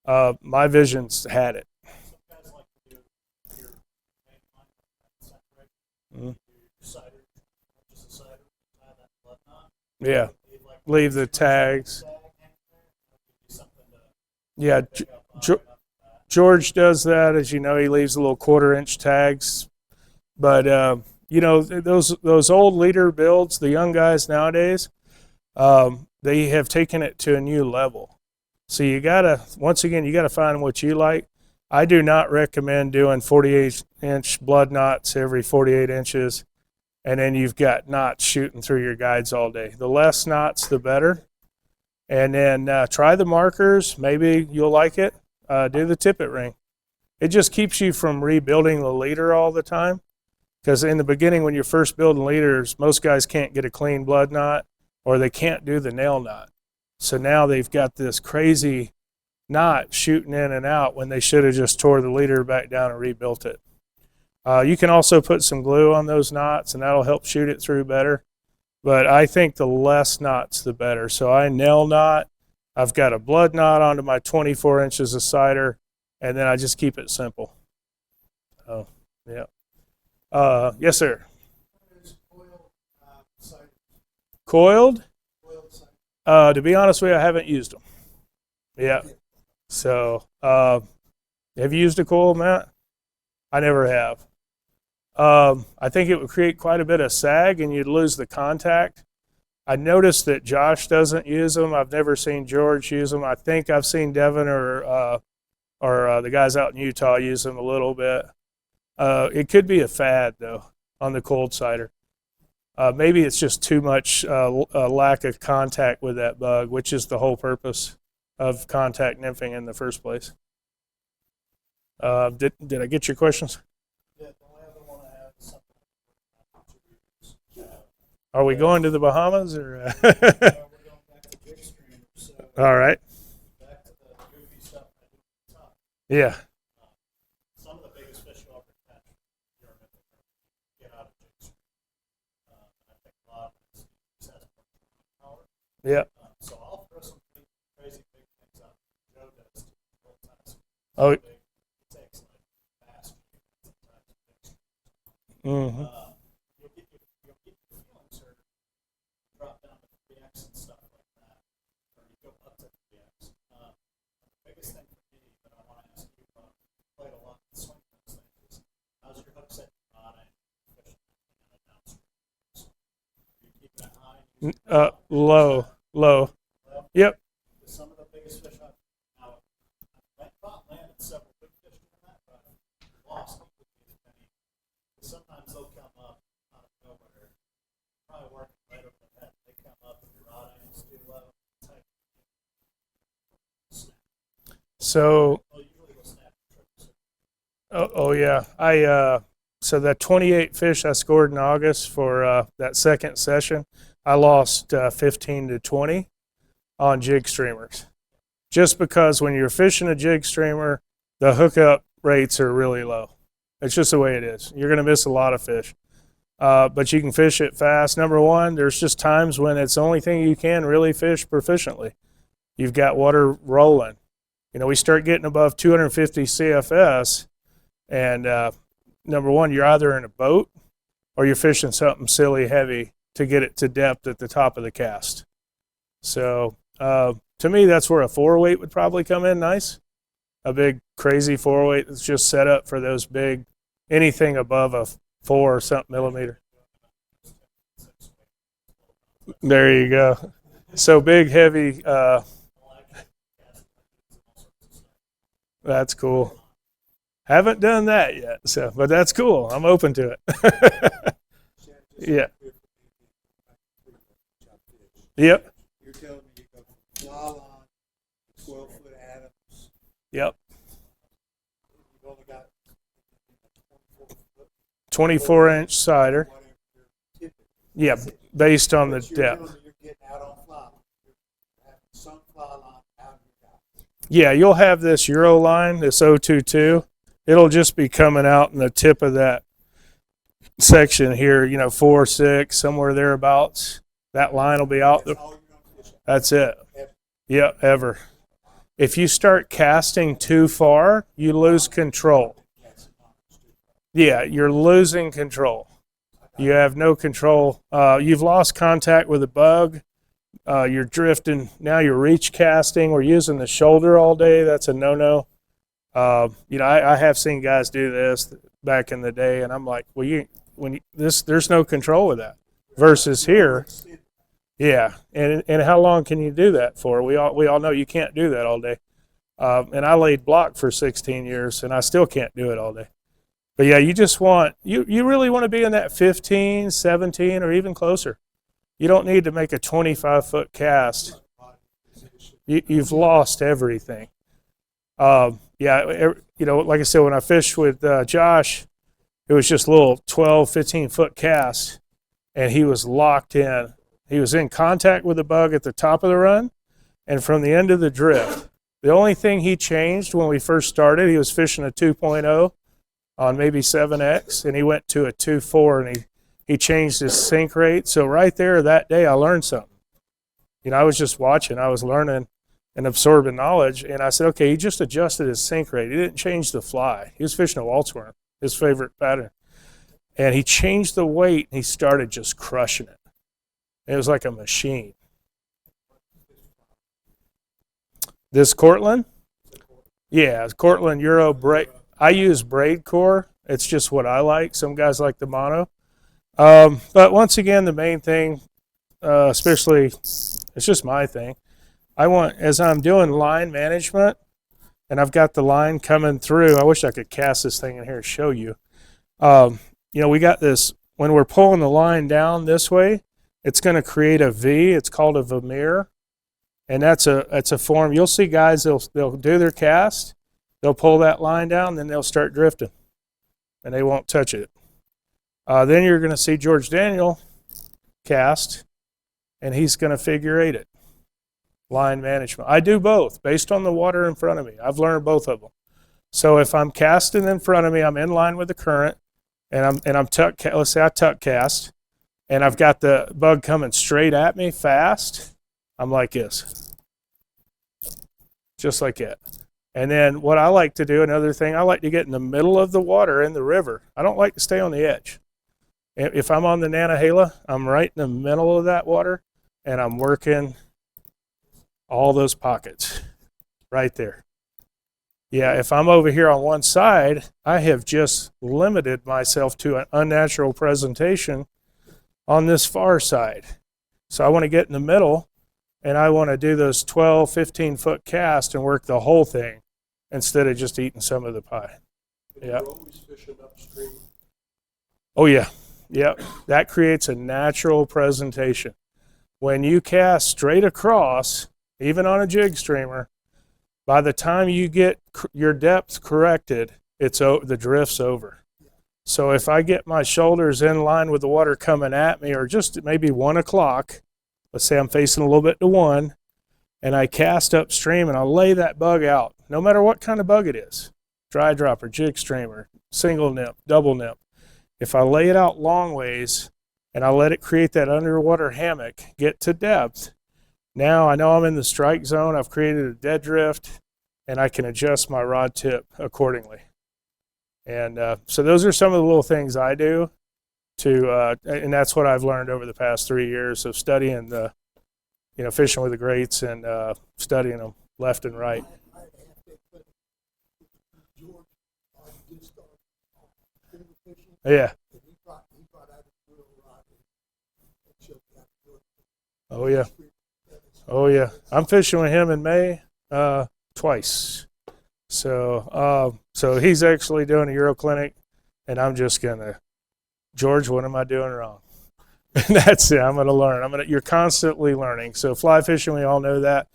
my vision's had it. Some guys like to do your main line separate. Mhm. Your cider, just a cider, tie that blood knot. Yeah, Like leave the tags. tag hanging there. That'll give you something to Yeah, pick up on Jo- enough of that. George does that. As you know, he leaves little 1/4-inch tags. But those old leader builds, the young guys nowadays, they have taken it to a new level. So you gotta find what you like. I do not recommend doing 48-inch blood knots every 48 inches, and then you've got knots shooting through your guides all day. The less knots, the better. And then try the markers. Maybe you'll like it. Do the tippet ring. It just keeps you from rebuilding the leader all the time. Because in the beginning, when you're first building leaders, most guys can't get a clean blood knot, or they can't do the nail knot. So now they've got this crazy knot shooting in and out when they should have just tore the leader back down and rebuilt it. You can also put some glue on those knots, and that'll help shoot it through better. But I think the less knots, the better. So I nail knot. I've got a blood knot onto my 24 inches of cider, and then I just keep it simple. Oh, yeah. Yes, sir. There's coiled, cider, Coiled? coiled cider. To be honest with you, I haven't used them. Yeah. So, have you used a coil, Matt? I never have. I think it would create quite a bit of sag, and you'd lose the contact. I noticed that Josh doesn't use them. I've never seen George use them. I think I've seen Devin or the guys out in Utah use them a little bit. It could be a fad, though, on the cold cider. Maybe it's just too much lack of contact with that bug, which is the whole purpose of contact nymphing in the first place. Did I get your questions? Yeah, the only other one I have is something Are we going to the Bahamas or? we're going back to jig streamers, so All right. back to the goofy stuff I did at the top. Yeah. Some of the biggest fish you'll ever catch Euro nymphing get out of jig stream. And I think a lot of it is just has more power. Yeah. So I'll throw some crazy big things out. Joe does to old times. Oh. It takes like fast sometimes big streams. Mm-hmm. You'll get your feelings hurt. Drop down to 3x and stuff like that, or you go up to 3x. The biggest thing for me that I want to ask you about, played a lot with swing those things, is how's your hook set rod and fishing and a downstream? So, you keep that high. And Low. well, Yep. some of the biggest fish I've now I've caught landed several big fish doing that, but I've lost as many. Sometimes they'll come up out of nowhere, probably working right over the head. They come up and your rod angle's too low. It's like snap. So. Well, usually they'll snap the trips. Oh yeah. So that 28 fish I scored in August for that second session, I lost 15 to 20 on jig streamers. Just because when you're fishing a jig streamer, the hookup rates are really low. It's just the way it is. You're going to miss a lot of fish. But you can fish it fast. Number one, there's just times when it's the only thing you can really fish proficiently. You've got water rolling. We start getting above 250 CFS, and number one, you're either in a boat or you're fishing something silly heavy to get it to depth at the top of the cast. So to me, that's where a 4-weight would probably come in nice. A big crazy 4-weight that's just set up for those big, anything above a 4 or something millimeter. There you go. So big, heavy. That's cool. Haven't done that yet, but that's cool. I'm open to it. Yeah. Yep. You're telling me you go from fly line, 12-foot Adams. Yep. You've only got 24-inch cider. whatever your tip is. Yeah, based on the But you're telling depth. me you're getting out on fly line. You're having some fly line out of your guy. Yeah, you'll have this Euro line, this 022. It'll just be coming out in the tip of that section here, 4, 6, somewhere thereabouts. That line will be out. That's all you're going to fish. That's it. And Yeah, ever. If you start casting too far, you lose control. Yeah, you're losing control. You have no control. You've lost contact with the bug. You're drifting. Now you're reach casting. We're using the shoulder all day. That's a no-no. I have seen guys do this back in the day, and I'm like, well, there's no control with that. Versus here, yeah. And how long can you do that for? We all know you can't do that all day. And I laid block for 16 years, and I still can't do it all day. But yeah, you just you really want to be in that 15, 17, or even closer. You don't need to make a 25-foot cast. You've lost everything. Like I said, when I fished with Josh, it was just little 12, 15-foot casts, and he was locked in. He was in contact with the bug at the top of the run and from the end of the drift. The only thing he changed when we first started, he was fishing a 2.0 on maybe 7X, and he went to a 2.4, and he changed his sink rate. So right there that day I learned something. I was just watching. I was learning and absorbing knowledge, and I said, okay, he just adjusted his sink rate. He didn't change the fly. He was fishing a waltz worm, his favorite pattern. And he changed the weight, and he started just crushing it. It was like a machine. This Cortland? Yeah, Cortland Euro braid. I use braid core. It's just what I like. Some guys like the mono. But once again, the main thing, especially, it's just my thing. As I'm doing line management, and I've got the line coming through, I wish I could cast this thing in here and show you. We got this, when we're pulling the line down this way, it's going to create a V. It's called a Vermeer. And that's a form. You'll see guys, they'll do their cast, they'll pull that line down, then they'll start drifting, and they won't touch it. Then you're going to see George Daniel cast, and he's going to figure eight it. Line management. I do both based on the water in front of me. I've learned both of them. So if I'm casting in front of me, I'm in line with the current, and I'm tuck. Let's say I tuck cast, and I've got the bug coming straight at me fast. I'm like this, just like that. And then what I like to do, another thing, I like to get in the middle of the water in the river. I don't like to stay on the edge. If I'm on the Nantahala, I'm right in the middle of that water, and I'm working all those pockets right there. Yeah, if I'm over here on one side, I have just limited myself to an unnatural presentation on this far side. So I want to get in the middle, and I want to do those 12, 15-foot casts and work the whole thing instead of just eating some of the pie. Yeah. You're always fishing upstream. Oh, yeah. Yep. That creates a natural presentation. When you cast straight across, even on a jig streamer, by the time you get your depth corrected, the drift's over. So if I get my shoulders in line with the water coming at me, or just maybe 1 o'clock, let's say I'm facing a little bit to 1, and I cast upstream and I lay that bug out, no matter what kind of bug it is, dry dropper, jig streamer, single nymph, double nymph. If I lay it out long ways and I let it create that underwater hammock, get to depth, now I know I'm in the strike zone, I've created a dead drift, and I can adjust my rod tip accordingly. And so those are some of the little things I do and that's what I've learned over the past 3 years of studying fishing with the greats and studying them left and right. Yeah. Oh yeah. Oh yeah. I'm fishing with him in May twice. So he's actually doing a Euro clinic, and I'm just gonna, George, what am I doing wrong? And that's it. I'm gonna learn. You're constantly learning. So fly fishing, we all know that.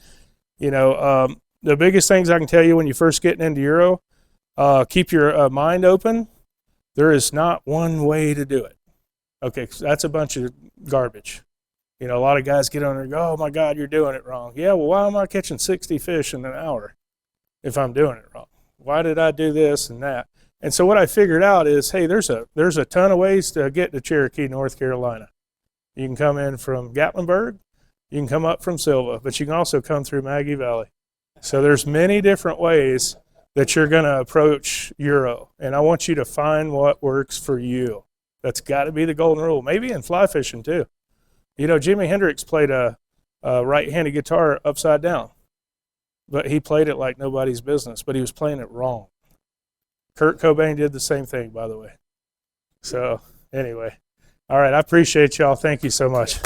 The biggest things I can tell you when you're first getting into Euro, keep your mind open. There is not one way to do it. Okay, that's a bunch of garbage. A lot of guys get on there and go, oh my God, you're doing it wrong. Yeah, well, why am I catching 60 fish in an hour if I'm doing it wrong? Why did I do this and that? And so what I figured out is, hey, there's a ton of ways to get to Cherokee, North Carolina. You can come in from Gatlinburg. You can come up from Silva, but you can also come through Maggie Valley. So there's many different ways that you're going to approach Euro, and I want you to find what works for you. That's got to be the golden rule. Maybe in fly fishing too. You know, Jimi Hendrix played a right-handed guitar upside down, but he played it like nobody's business, but he was playing it wrong. Kurt Cobain did the same thing, by the way. So anyway, all right, I appreciate y'all. Thank you so much.